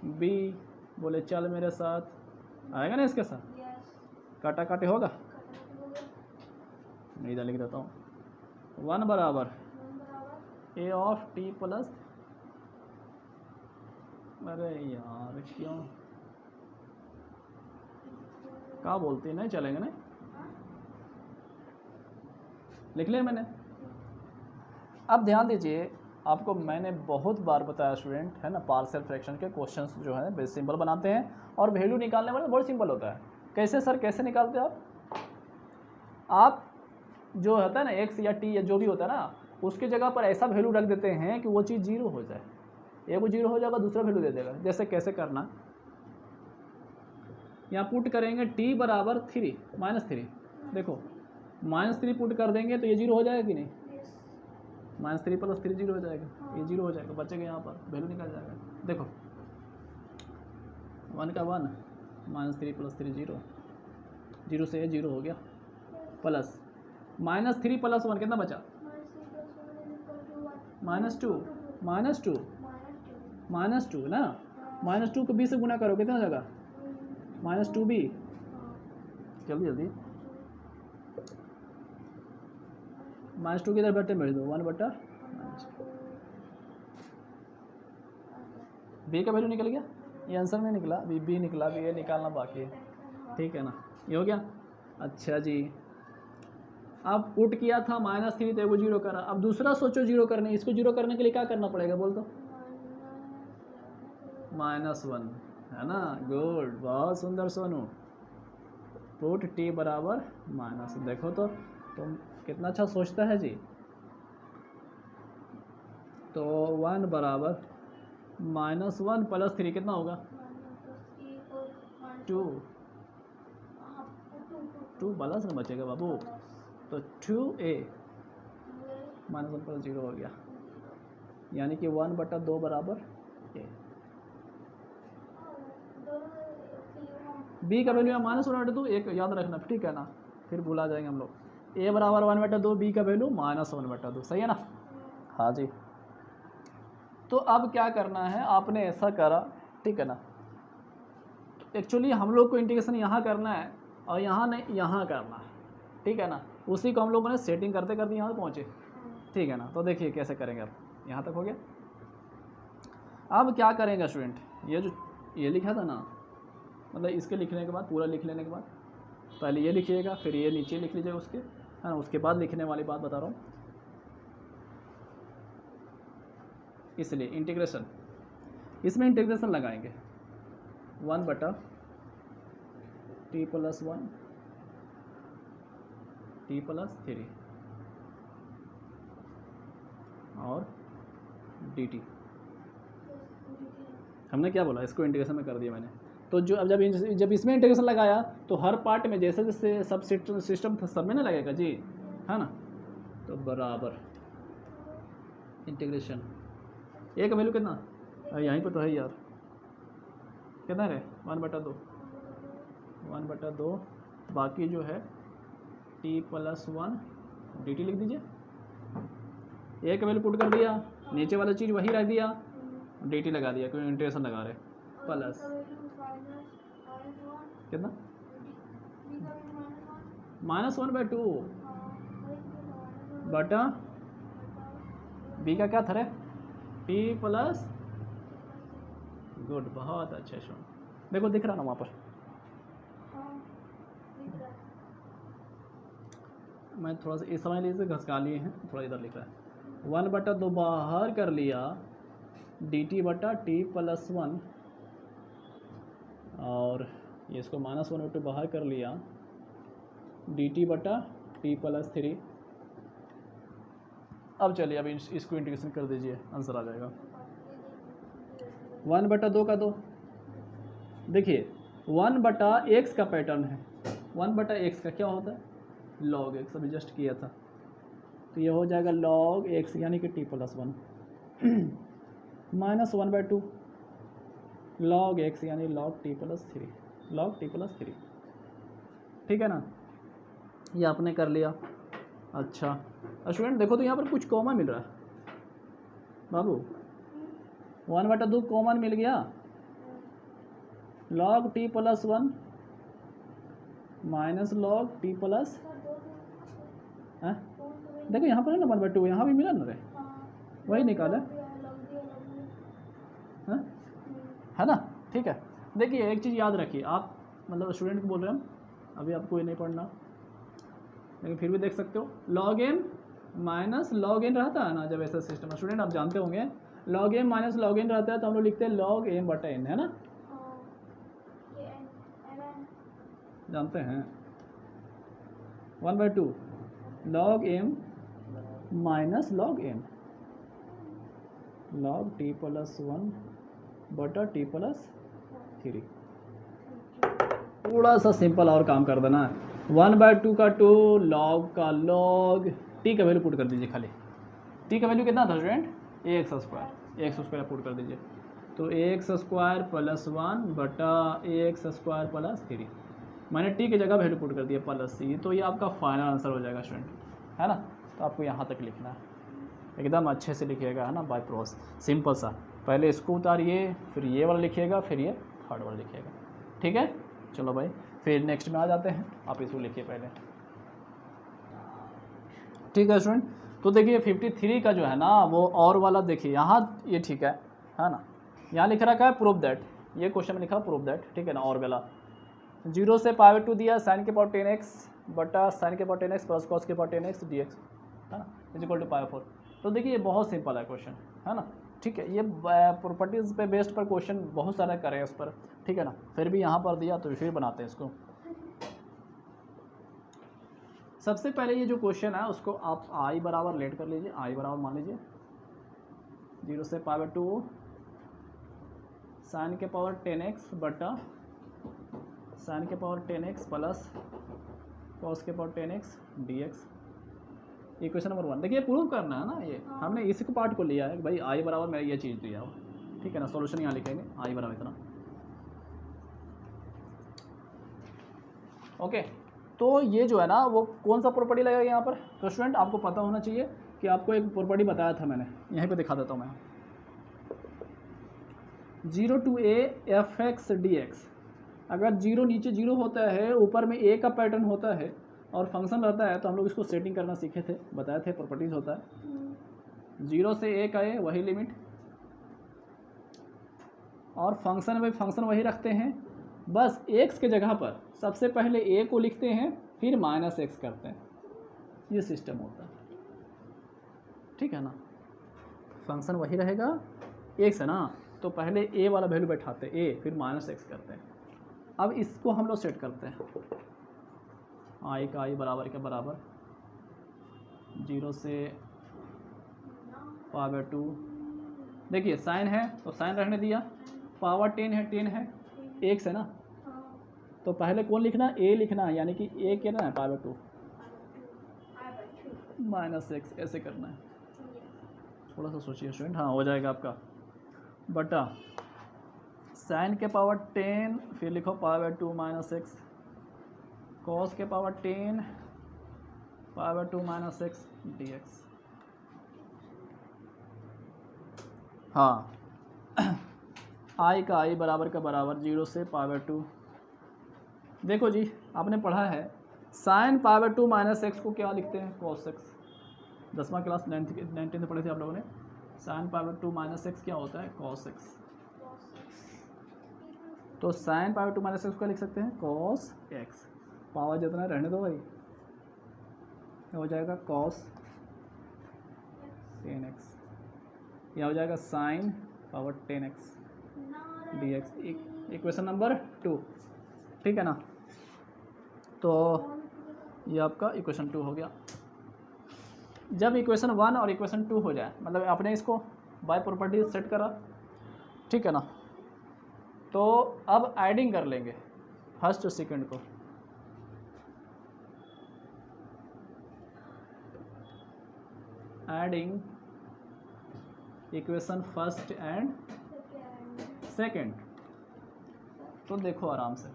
बी बोले चल मेरे साथ, आएगा ना इसके साथ, काटा काटे होगा, मैं इधर लिख देता हूँ 1 बराबर a ऑफ t प्लस, अरे यार क्यों क्या बोलती है, नहीं चलेंगे नहीं, लिख लिया मैंने। अब ध्यान दीजिए, आपको मैंने बहुत बार बताया स्टूडेंट, है ना, पार्शियल फ्रैक्शन के क्वेश्चंस जो है बेस सिंपल बनाते हैं और वैल्यू निकालने वाला बहुत सिंपल होता है। कैसे सर, कैसे निकालते हैं आप जो होता है ना x या t या जो भी होता है ना, उसकी जगह पर ऐसा वैल्यू रख देते हैं कि वो चीज़ 0 हो जाए, एक वो 0 हो जाएगा, दूसरा वैल्यू दे देगा। जैसे कैसे करना, यहाँ पुट करेंगे t बराबर 3 -3, देखो -3 पुट कर देंगे तो ये 0 हो जाएगा कि नहीं, -3 + 3 0 हो जाएगा, ये 0 हो जाएगा, बचेगा यहाँ पर वैल्यू निकल जाएगा। देखो 1 का 1 -3 + 3 0, 0 से 0 हो गया, प्लस -3 + 1 कितना बचा, -2 ना, -2 को b से गुना करो कितना जगह, -2b, जल्दी जल्दी -2 की इधर बटे भेज दो, 1/, बी का वैल्यू निकल गया, ये आंसर नहीं निकला, अभी बी निकला, अभी ये निकालना बाकी है, ठीक है ना, ये हो गया। अच्छा जी, अब पुट किया था -3 तो वो 0 करा, अब दूसरा सोचो 0 करने, इसको 0 करने के लिए क्या करना पड़ेगा बोल दो, -1, है ना, गुड, बहुत सुंदर सोनू, पुट t बराबर -, देखो तो तुम कितना अच्छा सोचता है जी। तो 1 बराबर -1 + 3 कितना होगा, 2 प्लस में बचेगा बाबू, तो 2a -1 + 0 हो गया, यानी कि 1/2 बराबर a। b का वैल्यू -1/2, एक याद रखना, ठीक है ना, फिर भूला जाएंगे हम लोग। a बराबर 1/2, b का वैल्यू -1/2, सही है ना, हाँ जी। तो अब क्या करना है, आपने ऐसा करा, ठीक है ना, एक्चुअली हम लोग को इंटीग्रेशन यहाँ करना है और यहाँ नहीं यहाँ करना है, ठीक है ना, उसी को हम लोगों ने सेटिंग करते करते यहाँ पहुँचे, ठीक है ना। तो देखिए कैसे करेंगे, अब यहाँ तक हो गया। अब क्या करेंगे स्टूडेंट, ये जो ये लिखा था ना, मतलब इसके लिखने के बाद, पूरा लिख लेने के बाद पहले ये लिखिएगा, फिर ये नीचे लिख लीजिएगा उसके, है ना, उसके बाद लिखने वाली बात बता रहा हूँ। इसलिए इंटीग्रेशन, इसमें इंटीग्रेशन लगाएंगे 1/t+1 t+3 और dt, हमने क्या बोला, इसको इंटीग्रेशन में कर दिया मैंने। तो जो अब जब इसमें इंटीग्रेशन लगाया तो हर पार्ट में जैसे जैसे सब सिस्टम सब में ना लगेगा जी, है ना, तो बराबर इंटीग्रेशन, ए का वैल्यू कितना, यहीं पर तो है यार, कितना है 1/2, बाकी जो है t+1 dt लिख दीजिए, ए का वैल्यू पुट कर दिया, नीचे वाला चीज़ वही रख दिया, डी टी लगा दिया क्योंकि इंटीग्रेशन लगा रहे, प्लस कितना -1/2 बटा बी का क्या था रे, टी प्लस, गुड, बहुत अच्छे शो, देखो दिख रहा ना वहाँ पर, मैं थोड़ा सा इस समय लिए से घसका लिए हैं, थोड़ा इधर लिख रहा है, 1/2 बाहर कर लिया, डी टी बटा टी प्लस 1, और ये इसको -1/2 बाहर कर लिया, डी टी बटा टी प्लस 3। अब चलिए अब इसको इंटीग्रेशन कर दीजिए, आंसर आ जाएगा 1/2 का 2। देखिए 1/x का पैटर्न है, 1/x का क्या होता है, log x, अभी जस्ट किया था, तो ये हो जाएगा log x यानी कि t प्लस 1 -1/2 log x यानी log t plus 3, log t plus 3, ठीक है ना, ये आपने कर लिया। अच्छा स्टूडेंट देखो तो यहाँ पर कुछ कॉमन मिल रहा है बाबू, 1/2 कॉमन मिल गया, log t plus 1 minus log t plus, देखो यहाँ पर है ना 1/2, यहाँ भी मिला ना रे, वही निकाला है ना, ठीक है। देखिए एक चीज़ याद रखिए आप, मतलब स्टूडेंट को बोल रहे हैं हम, अभी आपको ये नहीं पढ़ना, लेकिन फिर भी देख सकते हो, log m minus log n रहता है ना, जब ऐसा सिस्टम है स्टूडेंट आप जानते होंगे, log m minus log n रहता है तो हम लोग लिखते हैं log m बटा n, है ना, जानते हैं 1/2 log m minus log n log t plus 1 बटा t प्लस 3। थोड़ा सा सिंपल और काम कर देना है, 1/2 का 2 log का log, t का वैल्यू पुट कर दीजिए खाली, t का वैल्यू कितना था स्टूडेंट, ax² पुट कर दीजिए, तो ax² प्लस 1 बटा ax² प्लस 3, मैंने t की जगह वैल्यू पुट कर दिया प्लस c, तो ये आपका फाइनल आंसर हो जाएगा स्टूडेंट, है ना। तो आपको यहाँ तक लिखना है, एकदम अच्छे से लिखिएगा, है ना, बाय प्रोसेस, सिंपल सा, पहले इसको उतारिए, फिर ये वाला लिखिएगा, फिर ये थर्ड वाला लिखिएगा, ठीक है। चलो भाई फिर नेक्स्ट में आ जाते हैं, आप इसको लिखिए पहले, ठीक है स्टूडेंट। तो देखिए 53 का जो है ना वो और वाला देखिए यहाँ ये ठीक है ना, यहाँ लिख रखा है प्रूव दैट, ये क्वेश्चन में लिखा प्रूव दैट, ठीक है ना, और वाला 0 से π/2 दिया sin के पावर 10x बटा sin के पावर 10x प्लस cos के पावर 10x dx, है ना, = π/4। तो देखिए ये बहुत सिंपल है क्वेश्चन, है ना, ठीक है, ये प्रॉपर्टीज़ पे बेस्ड पर क्वेश्चन बहुत सारे करें इस पर, ठीक है ना, फिर भी यहाँ पर दिया तो फिर बनाते हैं इसको। सबसे पहले ये जो क्वेश्चन है उसको आप i बराबर लेट कर लीजिए, i बराबर मान लीजिए 0 से π/2 sin के पावर 10x बटा sin के पावर 10x प्लस cos के पावर 10x dx, ये क्वेश्चन नंबर 1। देखिए प्रूव करना है ना, ये हमने इसी को पार्ट को लिया है भाई, i बराबर मैं ये चीज़ दिया हो, ठीक है ना, सॉल्यूशन यहाँ लिखेंगे i बराबर इतना, ओके। तो ये जो है ना वो कौन सा प्रॉपर्टी लगेगा यहाँ पर, तो स्टूडेंट आपको पता होना चाहिए कि आपको एक प्रॉपर्टी बताया था मैंने, यहीं पे दिखा देता हूँ मैं, 0 to a fx dx, अगर 0 नीचे 0 होता है, ऊपर में a का पैटर्न होता है और फंक्शन रहता है, तो हम लोग इसको सेटिंग करना सीखे थे, बताए थे प्रॉपर्टीज़ होता है 0 से a का a वही लिमिट, और फंक्शन में फंक्शन वही रखते हैं, बस x के जगह पर सबसे पहले a को लिखते हैं फिर -x करते हैं, ये सिस्टम होता है, ठीक है ना, फंक्शन वही रहेगा x है ना, तो पहले a वाला वैल्यू बैठाते हैं a, फिर -x करते हैं। अब इसको हम लोग सेट करते हैं, i का i बराबर के बराबर 0 से π/2, देखिए साइन है तो साइन रहने दिया, पावर 10 है 10 है, x है ना, तो पहले कौन लिखना, a लिखना है, यानी कि a क्या है π/2 -x, ऐसे करना है, थोड़ा सा सोचिए स्टूडेंट, हाँ हो जाएगा आपका, बटा साइन के पावर 10 फिर लिखो π/2 -x, cos के पावर 10 π/2 -x dx, हाँ आई का आई बराबर का बराबर 0 से π/2। देखो जी आपने पढ़ा है sin π/2 माइनस एक्स को क्या लिखते हैं cos x। 10वां क्लास 19 में पढ़े थे आप लोगों ने। sin π/2 माइनस एक्स क्या होता है cos x। तो sin π/2 माइनस एक्स क्या लिख सकते हैं cos x। पावर जितना रहने दो भाई, हो जाएगा cos 10x, यह हो जाएगा sin power 10x dx। Equation number 2, ठीक है ना। तो ये आपका इक्वेशन 2 हो गया। जब इक्वेशन 1 और इक्वेशन 2 हो जाए, मतलब आपने इसको बाय प्रॉपर्टी सेट करा, ठीक है ना, तो अब ऐडिंग कर लेंगे फर्स्ट और सेकंड को। Adding equation first and second. तो देखो आराम से,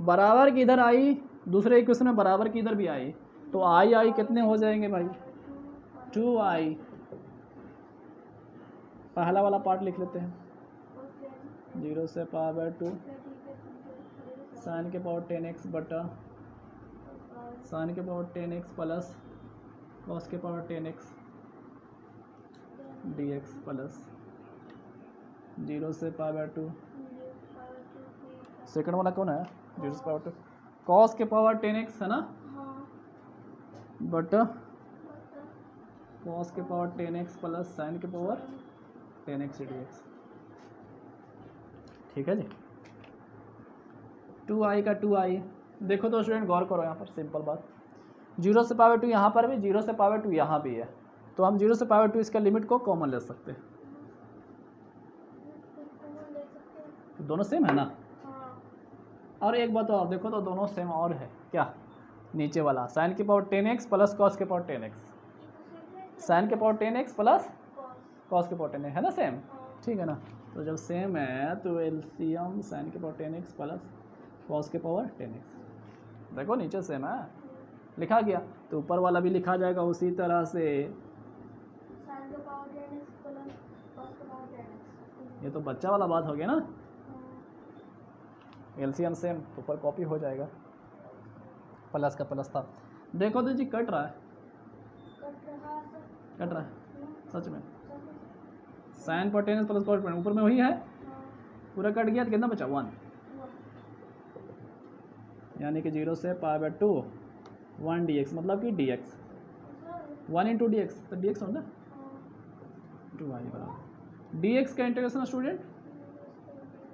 बराबर की इधर आई, दूसरे इक्वेशन में बराबर की इधर भी आई, तो आई कितने हो जाएंगे भाई 2i। पहला वाला पार्ट लिख लेते हैं 0 से π/2 sin के पावर 10x बटा sin के पावर 10x प्लस cos के पावर 10x dx प्लस 0 से π/2। सेकंड वाला कौन है 0 से π/2 cos के पावर 10x है ना, बटा cos के पावर 10x प्लस sin के पावर 10x dx। ठीक है जी। 2i का 2i। देखो तो स्टूडेंट गौर करो यहाँ पर, सिंपल बात, 0 से π/2 यहाँ पर भी, 0 से π/2 यहाँ भी है, तो हम 0 से π/2 इसका लिमिट को कॉमन ले सकते हैं। तो दोनों सेम है ना। और एक बात और देखो तो दोनों सेम और है क्या, नीचे वाला sin के पावर 10x प्लस cos के पावर 10x, sin के पावर 10x प्लस cos के पावर 10x है ना सेम, ठीक है ना। तो जब सेम है तो एलसीएम sin के पावर 10x प्लस cos के पावर 10x, देखो नीचे सेम है लिखा गया, तो ऊपर वाला भी लिखा जाएगा उसी तरह से। ये तो बच्चा वाला बात हो गया ना, एलसीएम सेम तो ऊपर कॉपी हो जाएगा, प्लस का प्लस था। देखो तो जी कट रहा है, कट रहा है सच में, sin पर 10 प्लस cos ऊपर में वही है, पूरा कट गया तो कितना बचा 1, यानी कि 0 से π/2 1 dx, मतलब कि dx 1 इंटू dx, तो dx होगा 2i बराबर dx का इंटीग्रेशन स्टूडेंट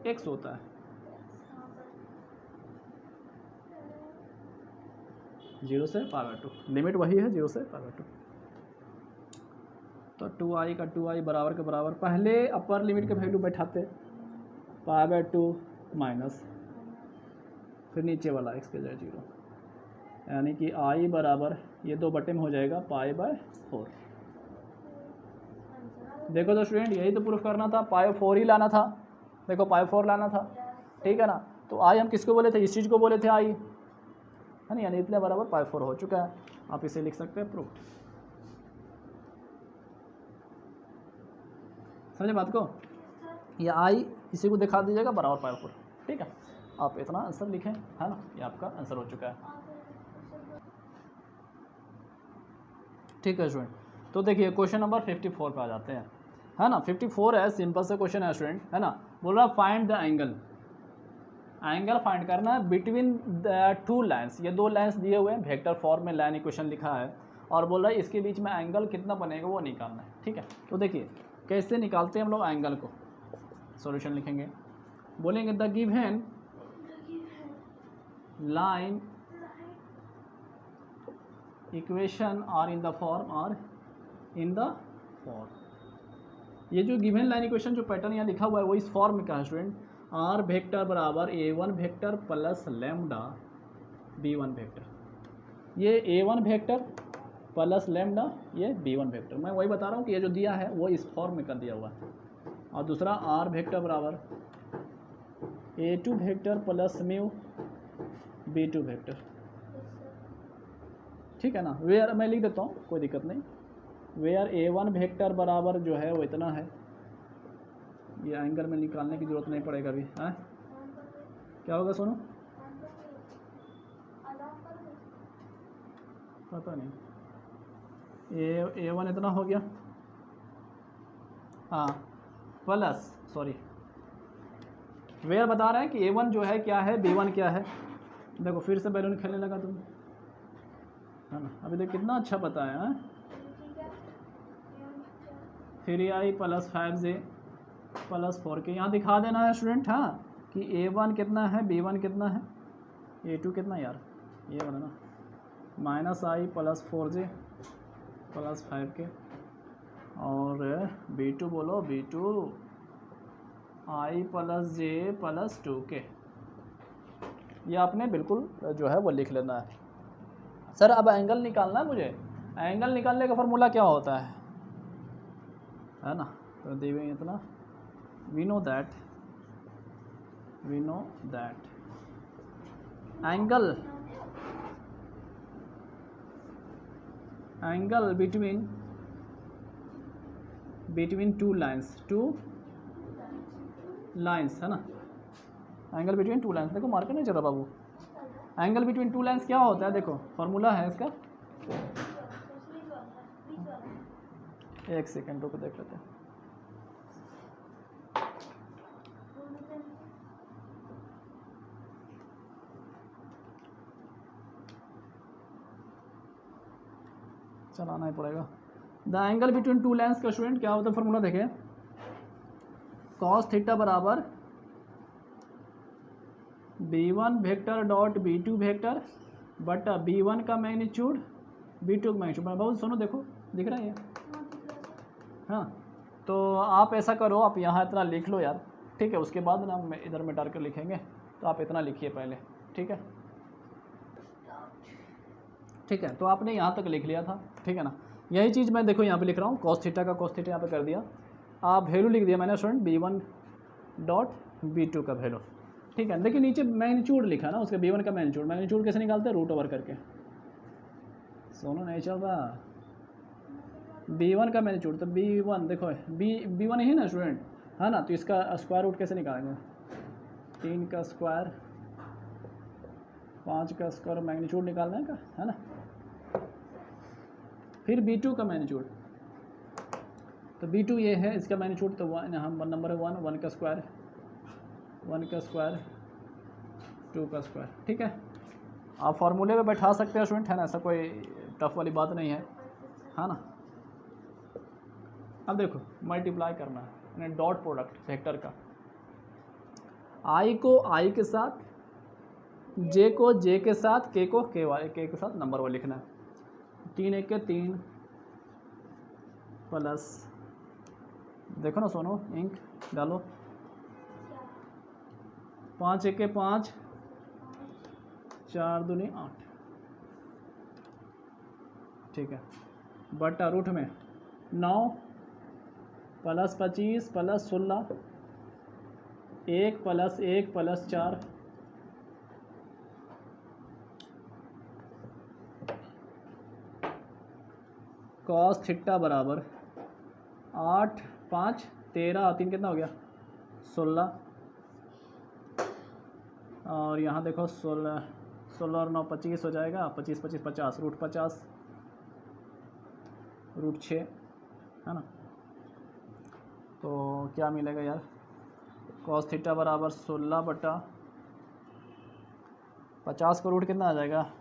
x होता है 0 से π/2, लिमिट वही है 0 से π/2। तो 2i का 2i बराबर के बराबर, पहले अपर लिमिट का वैल्यू बैठाते π/2 माइनस, फिर नीचे वाला x के जाए 0, यानी कि i बराबर ये 2 बटे में हो जाएगा π/4। देखो तो स्टूडेंट यही तो प्रूफ करना था, π/4 ही लाना था, देखो π/4 लाना था, ठीक है ना। तो i हम किसको बोले थे, इस चीज़ को बोले थे i, है ना, यानी इतने बराबर π/4 हो चुका है, आप इसे लिख सकते हैं प्रूफ। समझे बात को, या आई इसी को दिखा दीजिएगा बराबर π/4, ठीक है। आप इतना आंसर लिखें, है ना, ये आपका आंसर हो चुका है, ठीक है स्टूडेंट। तो देखिए क्वेश्चन नंबर 54 पे आ जाते हैं, है ना। 54 है, सिंपल से क्वेश्चन है स्टूडेंट, है ना। बोल रहा find the angle, angle find करना है बिटवीन द 2 लाइन्स। ये 2 लाइन्स दिए हुए हैं, वेक्टर फॉर्म में लाइन इक्वेशन लिखा है, और बोल रहा है इसके बीच में एंगल कितना बनेगा वो निकालना है, ठीक है। तो देखिए कैसे निकालते हैं हम लोग एंगल को, सॉल्यूशन लिखेंगे, बोलेंगे the given line equation are in the form, are in the form. ये जो गिवन लाइन इक्वेशन जो पैटर्न यहाँ लिखा हुआ है वो इस फॉर्म में का है स्टूडेंट, आर वेक्टर बराबर a1 vector plus lambda b1 vector. ये a1 वेक्टर प्लस लैम्डा, ये b1 वेक्टर। मैं वही बता रहा हूँ कि ये जो दिया है वो इस फॉर्म में कर दिया हुआ है। और दूसरा आर वेक्टर बराबर a2 vector plus mu b2 vector, ठीक है ना। वेयर मैं लिख देता हूँ, कोई दिक्कत नहीं, वेयर a1 वेक्टर बराबर जो है वो इतना है, ये एंगल में निकालने की ज़रूरत नहीं पड़ेगा अभी। हाँ क्या होगा सोनू? पता नहीं। ए वन इतना हो गया, हाँ प्लस सॉरी वेयर बता रहे हैं कि A1 जो है क्या है, B1 क्या है। देखो फिर से बैलून खेलने लगा तुम, है ना। अभी देख कितना अच्छा पता है। 3i + 5j + 4k यहाँ दिखा देना है स्टूडेंट, हाँ कि A1 कितना है, B1 कितना है, A2 कितना यार, ये वाला ना, -i + 4j + 5k और B2 बोलो, B2 i + j + 2k। ये आपने बिल्कुल जो है वो लिख लेना है। सर अब एंगल निकालना है मुझे, एंगल निकालने का फार्मूला क्या होता है ना। तो देवें इतना, we know that angle between two lines है ना, एंगल बिटवीन टू लाइन्स। देखो मार्कर नहीं चल रहा बाबू, एंगल बिटवीन टू लाइन्स क्या होता है, देखो फॉर्मूला है इसका। एक सेकेंड रुको देख लेते हैं। चलाना ही पड़ेगा। The angle between two lines का स्टूडेंट क्या होता है, फॉर्मूला देखें, cos थीटा बराबर b1 vector dot b2 vector बटा b1 का मैग्नीट्यूड b2 का मैग्नीट्यूड। बहुत सुनो, देखो दिख रहा है ये, हाँ। तो आप ऐसा करो, आप यहाँ इतना लिख लो यार, ठीक है। उसके बाद ना मैं इधर मिटा कर लिखेंगे, तो आप इतना लिखिए पहले, ठीक है। ठीक है, तो आपने यहाँ तक लिख लिया था, ठीक है ना। यही चीज़ मैं देखो यहाँ पे लिख रहा हूँ, cos थीटा का cos थीटा यहाँ पे कर दिया, आप वैल्यू लिख दिया मैंने स्टूडेंट b1 डॉट b2 का वैल्यू, ठीक है। देखिए नीचे मैग्नीट्यूड लिखा ना उसके, b1 का मैग्नीट्यूड कैसे निकालते हैं, रूट ओवर करके। सोनो नहीं चल रहा, b1 का मैग्नीट्यूड, तो b1 देखो b1 ही ना स्टूडेंट, है ना। तो इसका स्क्वायर रूट कैसे निकालेंगे, 3 का स्क्वायर 5 का स्क्वायर मैग्नीट्यूड निकालने का, है ना। फिर b2 का मैग्नीट्यूड, तो b2 ये है, इसका मैग्नीट्यूड तो हम नंबर है 1 का स्क्वायर 2 का स्क्वायर, ठीक है। आप फार्मूले में बैठा सकते हैं स्टूडेंट, है ना, ऐसा कोई टफ वाली बात नहीं है ना। अब देखो मल्टीप्लाई करना है, डॉट प्रोडक्ट वेक्टर का, i को i के साथ, j को j के साथ, k को k के साथ नंबर वो लिखना है। 3 1 के 3 प्लस, देखो ना सोनो इंक डालो, 5 1 के 5 4 दूनी 8, ठीक है। बटा रूट में 9 + 25 + 16 1 + 1 + 4 cos थीटा बराबर 8 5 13 3 कितना हो गया 16, और यहाँ देखो 16 और 9 25 हो जाएगा, 25 25 50 रूट 50 रूट 6, है ना। तो क्या मिलेगा यार, cos थीटा बराबर 16 बटा 50 का रूट कितना आ जाएगा,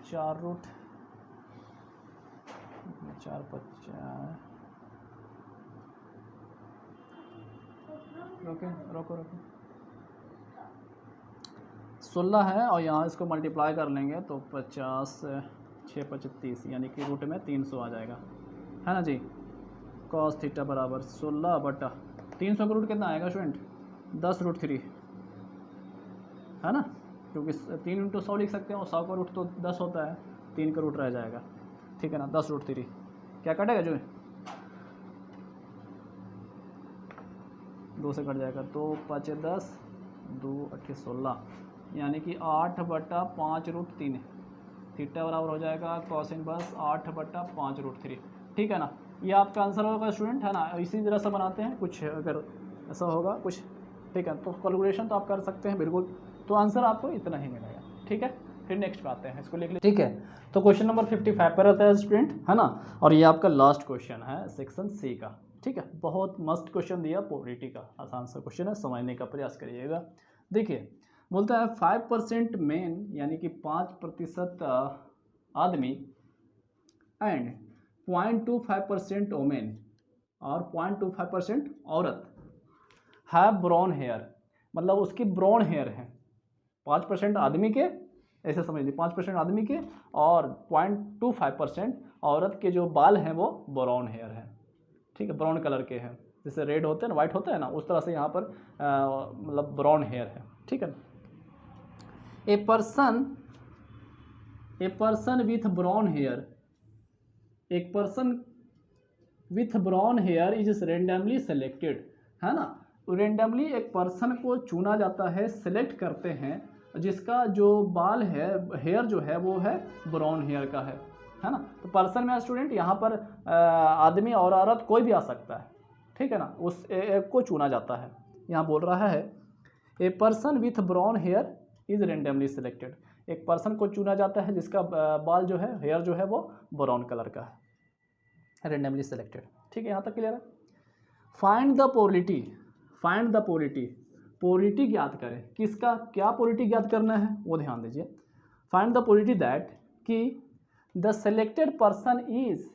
4 रूट 4 50, रोको 16 है, और यहाँ इसको मल्टीप्लाई कर लेंगे तो 50 6 35 यानी कि रूट में 300 आ जाएगा, है ना जी। cos थीटा बराबर 16 बटा 300 का रूट कितना आएगा स्टूडेंट, 10 रूट 3, है ना, क्योंकि 3 × 100 लिख सकते हैं, और 100 का रूट तो 10 होता है, 3 का रूट रह जाएगा, ठीक है ना। 10 रूट 3 क्या कटेगा जो 2 से कट जाएगा, तो 5 10 2 8 16 यानी कि 8 बटा 5 रूट 3 थीटा बराबर हो जाएगा cos इनवर्स 8 बटा 5 रूट 3, ठीक है ना। ये आपका आंसर होगा स्टूडेंट, है ना। इसी तरह से बनाते हैं कुछ, अगर ऐसा होगा कुछ, ठीक है। तो कैलकुलेशन तो आप कर सकते हैं बिल्कुल, तो आंसर आपको इतना ही मिलेगा, ठीक है। फिर नेक्स्ट पे आते हैं, इसको लिख लीजिए, ठीक है। तो क्वेश्चन नंबर 55 पर आता है स्टूडेंट, है ना। और ये आपका लास्ट क्वेश्चन है सेक्शन सी का, ठीक है। बहुत मस्त क्वेश्चन दिया, पोवर्टी का आसान सा क्वेश्चन है, समझने का प्रयास करिएगा। देखिए बोलता है 5% मेन यानी कि 5% आदमी एंड 0.25% वोमेन और 0.25% औरत हैव ब्राउन हेयर, मतलब उसकी ब्राउन हेयर है। 5% आदमी के, ऐसे समझ लीजिए 5% आदमी के और 0.25% औरत के जो बाल हैं वो ब्राउन हेयर है, ठीक है, ब्राउन कलर के हैं। जैसे रेड होते हैं ना, वाइट होता है ना, उस तरह से यहाँ पर मतलब ब्राउन हेयर है, ठीक है। A person with brown hair, एक person with brown hair is randomly selected, है ना। रेंडमली एक पर्सन को चुना जाता है, सेलेक्ट करते हैं, जिसका जो बाल है, हेयर जो है वो है ब्राउन हेयर का है ना। तो पर्सन में स्टूडेंट यहाँ पर आदमी और औरत कोई भी आ सकता है, ठीक है ना। उस एक को चुना जाता है, यहाँ बोल रहा है a person with brown hair is randomly selected, एक पर्सन को चुना जाता है जिसका बाल जो है, हेयर जो है वो ब्राउन कलर का है, रेंडमली सेलेक्टेड, ठीक है। यहाँ तक क्लियर है। Find the polity, find the polity, polity ज्ञात करें, किसका क्या पोलिटी ज्ञात करना है वो ध्यान दीजिए। फाइंड द पोलिटी दैट कि the selected person is,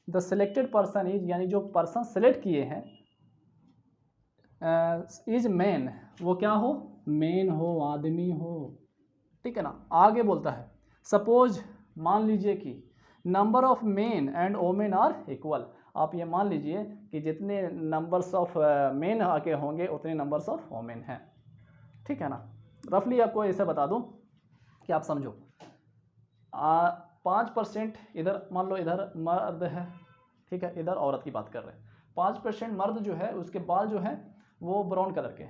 the selected person is यानी जो पर्सन सेलेक्ट किए हैं इज मैन, वो क्या हो, मैन हो, आदमी हो, ठीक है ना। आगे बोलता है सपोज, मान लीजिए कि number of men and women are equal, आप ये मान लीजिए कि जितने नंबर्स ऑफ मेन आके होंगे उतने नंबर्स ऑफ वोमेन हैं, ठीक है ना। रफली आपको ऐसे बता दूं कि आप समझो, 5% इधर मान लो, इधर मर्द है, ठीक है, इधर औरत की बात कर रहे हैं। 5% मर्द जो है उसके बाल जो है वो ब्राउन कलर के,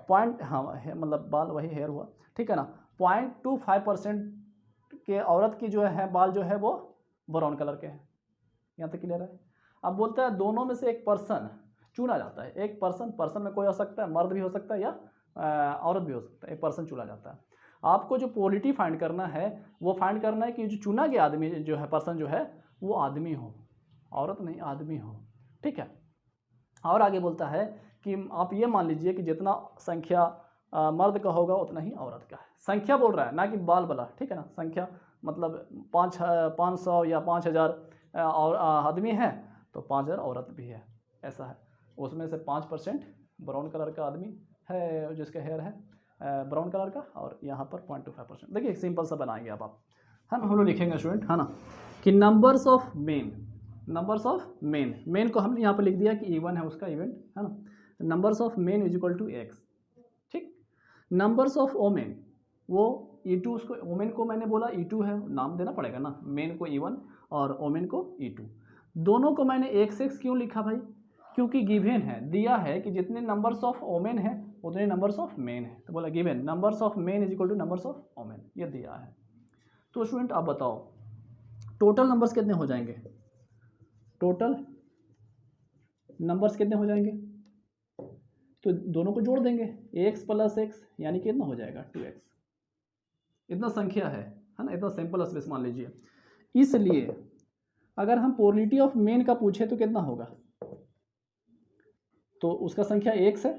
पॉइंट, हाँ मतलब बाल वही हेयर हुआ, ठीक है ना। 0.25% के औरत की जो है बाल जो है वो ब्राउन कलर के हैं, यहाँ तक क्लियर है। अब बोलता है दोनों में से एक पर्सन चुना जाता है, एक पर्सन में कोई हो सकता है, मर्द भी हो सकता है या औरत भी हो सकता है, एक पर्सन चुना जाता है। आपको जो पोलिटी फाइंड करना है वो फाइंड करना है कि जो चुना गया आदमी जो है, पर्सन जो है वो आदमी हो, औरत नहीं, आदमी हो, ठीक है। और आगे बोलता है कि आप ये मान लीजिए कि जितना संख्या मर्द का होगा उतना ही औरत का है। संख्या बोल रहा है ना कि बाल वाला, ठीक है ना। संख्या मतलब 500 या 5000 और आदमी है तो 5000 औरत भी है, ऐसा है। उसमें से 5% ब्राउन कलर का आदमी है जिसका हेयर है ब्राउन कलर का, और यहाँ पर 0.25%। देखिए सिंपल सा बनाएंगे आप, है ना। हम लोग लिखेंगे स्टूडेंट, है ना, कि numbers of main, numbers of main, main को हमने यहाँ पर लिख दिया कि E1 है उसका इवेंट, है ना। Numbers of men is equal to X, ठीक। नंबर्स ऑफ वोमेन, वो E2, उसको वोमेन को मैंने बोला E2 है, नाम देना पड़ेगा ना, मेन को E1 और वोमेन को E2। दोनों को मैंने x क्यों लिखा भाई, क्योंकि गिवन है, दिया है कि जितने नंबर्स ऑफ वोमेन है उतने नंबर्स ऑफ मेन है, तो बोला given numbers of men is equal two numbers of women, ये दिया है। तो स्टूडेंट आप बताओ टोटल नंबर्स कितने हो जाएंगे, टोटल नंबर्स कितने हो जाएंगे, तो दोनों को जोड़ देंगे, x + x यानी कि कितना हो जाएगा 2x, इतना संख्या है ना, इतना सिंपल स्पेस मान लीजिए। इसलिए अगर हम पोलिटी ऑफ मेन का पूछे तो कितना होगा, तो उसका संख्या x है,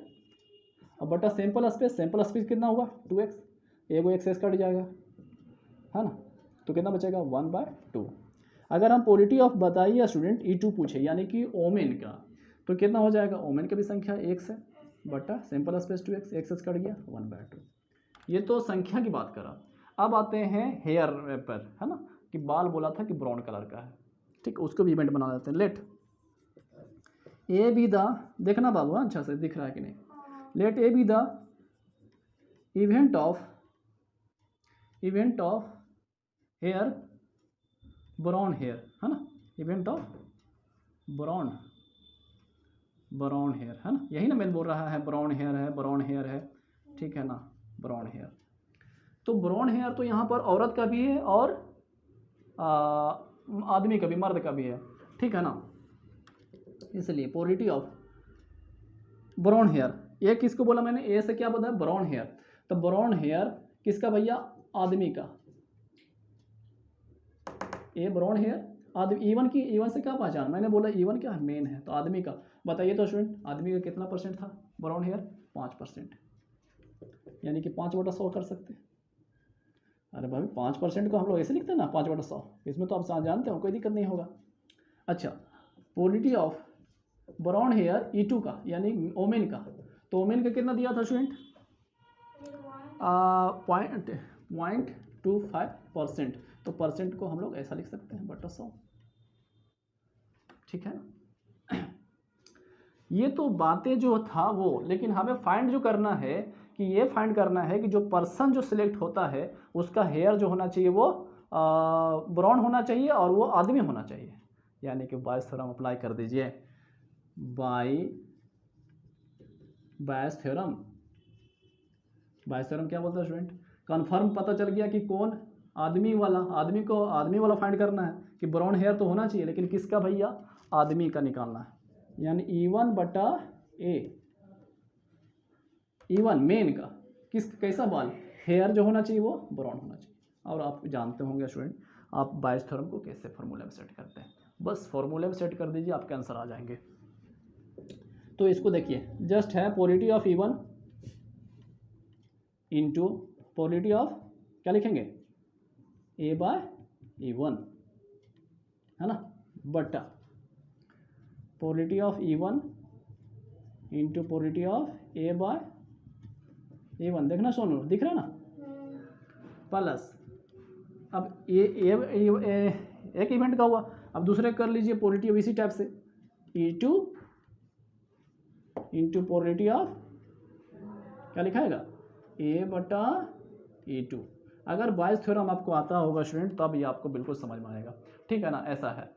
अब बटा सिंपल स्पेस कितना होगा 2x, एगो x कट जाएगा, है ना, तो कितना बचेगा 1/2। अगर हम पोलिटी ऑफ बताइए स्टूडेंट E2 पूछे यानी कि ओमेन का, तो कितना हो जाएगा, ओमेन का भी संख्या x है बटा simple space 2x, x cut गया 1/2। ये तो संख्या की बात करा। अब आते हैं हेयर पर, है ना, कि बाल बोला था कि ब्राउन कलर का है, ठीक, उसको भी इवेंट बना देते हैं। लेट ए बी द, देखना बाबू अच्छा से दिख रहा है कि नहीं, let A B the event of hair brown hair, है ना, इवेंट ऑफ ब्राउन हेयर, है ना, यही ना मैं बोल रहा है, ब्राउन हेयर है, ठीक है ना, ब्राउन हेयर। तो ब्राउन हेयर तो यहाँ पर औरत का भी है और आदमी का भी, मर्द का भी है। ठीक है ना। इसलिए पोरिटी ऑफ ब्राउन हेयर, ये किसको बोला मैंने, ए से क्या बताया, ब्राउन हेयर। तो ब्राउन हेयर किसका भैया, आदमी का। ए ब्राउन हेयर आदमी, इवन की, इवन से क्या पहचान, मैंने बोला इवन क्या मेन है, तो आदमी का। बताइए तो स्टूडेंट, आदमी का कितना परसेंट था ब्राउन हेयर, 5%, यानी कि 5/100 कर सकते हैं। अरे भाई 5% को हम लोग ऐसे लिखते हैं ना, 5/100, इसमें तो आप जानते हो, कोई दिक्कत नहीं होगा। अच्छा, polity of brown hair E2 का, यानी ओमेन का। तो ओमेन का कितना दिया था स्टूडेंट, 0.25%। तो परसेंट को हम लोग ऐसा लिख सकते हैं, बटा 100, ठीक है। ये तो बातें जो था वो, लेकिन हमें फाइंड जो करना है कि ये फाइंड करना है कि जो पर्सन जो सिलेक्ट होता है उसका हेयर जो होना चाहिए वो ब्राउन होना चाहिए और वो आदमी होना चाहिए। यानी कि बायस थ्योरम अप्लाई कर दीजिए, बायस थ्योरम क्या बोलता है स्टूडेंट, कन्फर्म पता चल गया कि कौन, आदमी वाला, आदमी वाला फाइंड करना है कि ब्राउन हेयर तो होना चाहिए, लेकिन किसका भैया, आदमी का निकालना है। यानी E1/A, E1 मेन का, कैसा बाल, हेयर जो होना चाहिए वो ब्राउन होना चाहिए। और आप जानते होंगे स्टूडेंट, आप बायस थ्योरम को कैसे फॉर्मूले में सेट करते हैं, बस फॉर्मूले में सेट कर दीजिए, आपके आंसर आ जाएंगे। तो इसको देखिए, जस्ट है polity of E1 into polity of, क्या लिखेंगे, A/E1, है ना, बटा polity of E1 into polity of A/E1, देखना सोनू, दिख रहा है ना, प्लस अब एक इवेंट का हुआ, अब दूसरे कर लीजिए पोलिटी ऑफ इसी टाइप से, E2 इंटू पोलिटी ऑफ, क्या लिखाएगा, A/E2। अगर बायस थ्योरम आपको आता होगा स्टूडेंट, तो अब ये आपको बिल्कुल समझ में आएगा, ठीक है ना, ऐसा है,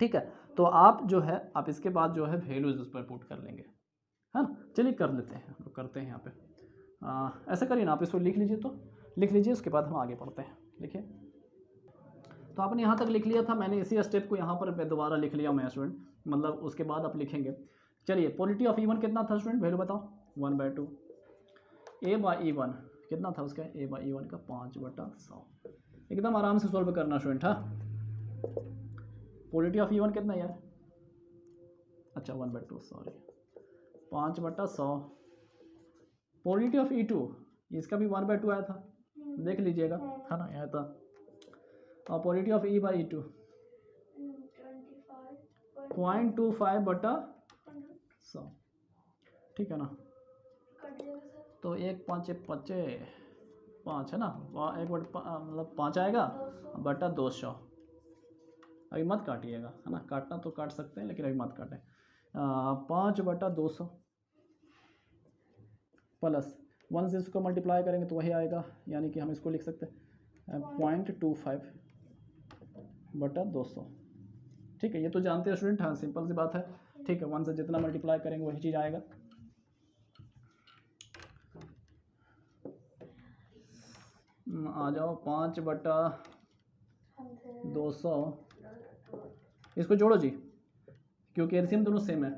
ठीक है। तो आप जो है, आप इसके बाद जो है वैल्यूज उस पर पुट कर लेंगे, है ना। चलिए कर लेते हैं, हम लोग करते हैं यहाँ पे, ऐसा करिए ना, आप इसको लिख लीजिए, तो लिख लीजिए, उसके बाद हम आगे पढ़ते हैं। लिखिए, तो आपने यहाँ तक लिख लिया था, मैंने इसी स्टेप को यहाँ पर दोबारा लिख लिया मैं स्टूडेंट, मतलब उसके बाद आप लिखेंगे। चलिए, पोलिटी ऑफ E1 कितना था स्टूडेंट, वैल्यू बताओ, 1/2। A/E1 कितना था उसका, A/E1 का 5/100। एकदम आराम से सॉल्व करना स्टूडेंट, हाँ। पोलिटी ऑफ E1 कितना यार, अच्छा 1/2, सॉरी, 5/100। पोलिटी ऑफ E2, इसका भी 1/2 आया था, देख लीजिएगा, है ना, आया था। और पोलिटी ऑफ E/E2 0.25/100, ठीक है ना। तो 1/5 है ना, 1 मतलब 5 आएगा, बटा 200। अभी मत काटिएगा, है ना, काटना तो काट सकते हैं, लेकिन अभी मत काटें। 5/200 प्लस 1 से इसको मल्टीप्लाई करेंगे तो वही आएगा, यानी कि हम इसको लिख सकते हैं 0.25/200, ठीक है। ये तो जानते हैं स्टूडेंट, हाँ, सिंपल सी बात है, ठीक है। 1 से जितना मल्टीप्लाई करेंगे वही चीज़ आएगा। आ जाओ, 5/200, इसको जोड़ो जी, क्योंकि एलसीएम दोनों सेम है।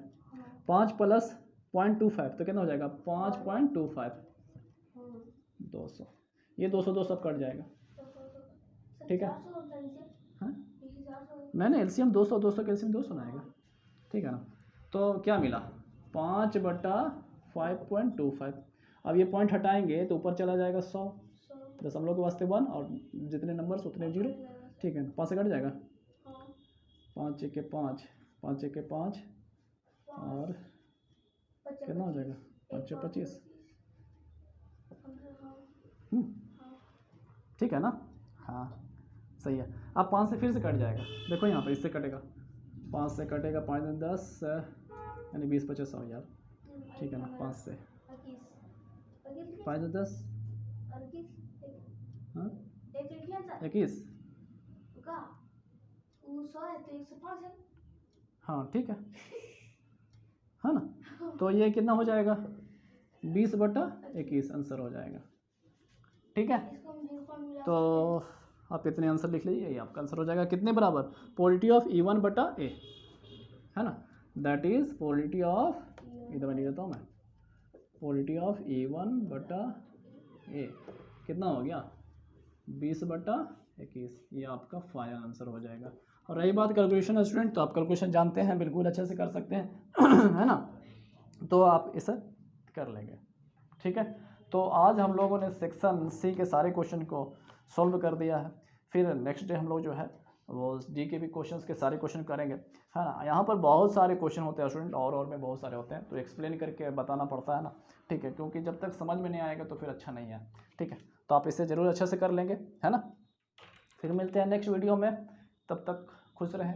5 प्लस 0.25 तो कितना हो जाएगा, 5.25, 200, ये 200 सब कट जाएगा, ठीक है। हाँ, नहीं एलसीएम 200 का एलसीएम 200 ना आएगा, ठीक है ना। तो क्या मिला, 5/5.25। अब ये पॉइंट हटाएंगे तो ऊपर चला जाएगा 100, दशमलव के वास्ते 1, और जितने नंबर्स उतने 0, ठीक है। 5 से कट जाएगा, 5 1 5, 5 1 5, और कितना हो जाएगा, 5 25, ठीक है ना, हाँ सही है। अब 5 से फिर से कट जाएगा, देखो यहाँ पर इससे कटेगा, 5 से कटेगा, 5 10, यानी 20 25 100 यार, ठीक है ना। 5 से 5 10, हाँ 21, हाँ ठीक है ना। तो ये कितना हो जाएगा, 20/21 आंसर हो जाएगा, ठीक है। तो आप इतने आंसर लिख लीजिए, ये आपका आंसर हो जाएगा। कितने बराबर, पोलिटी ऑफ E1 बटा ए, है ना, दैट इज पोलिटी ऑफ, इधर लिख देता हूँ मैं, पोलिटी ऑफ E1 बटा ए कितना हो गया 20/21, ये आपका फाइनल आंसर हो जाएगा। और रही बात कैलकुलेशन स्टूडेंट, तो आप कैलकुलेशन जानते हैं, बिल्कुल अच्छे से कर सकते हैं है ना, तो आप इसे कर लेंगे। ठीक है, तो आज हम लोगों ने सेक्शन सी के सारे क्वेश्चन को सॉल्व कर दिया है। फिर नेक्स्ट डे हम लोग जो है वो जी के भी क्वेश्चंस के सारे क्वेश्चन करेंगे, है ना। यहाँ पर बहुत सारे क्वेश्चन होते हैं स्टूडेंट, और में बहुत सारे होते हैं, तो एक्सप्लेन करके बताना पड़ता है ना। ठीक है, क्योंकि जब तक समझ में नहीं आएगा तो फिर अच्छा नहीं है। ठीक है, तो आप इसे ज़रूर अच्छे से कर लेंगे, है ना। फिर मिलते हैं नेक्स्ट वीडियो में, तब तक खुश रहें।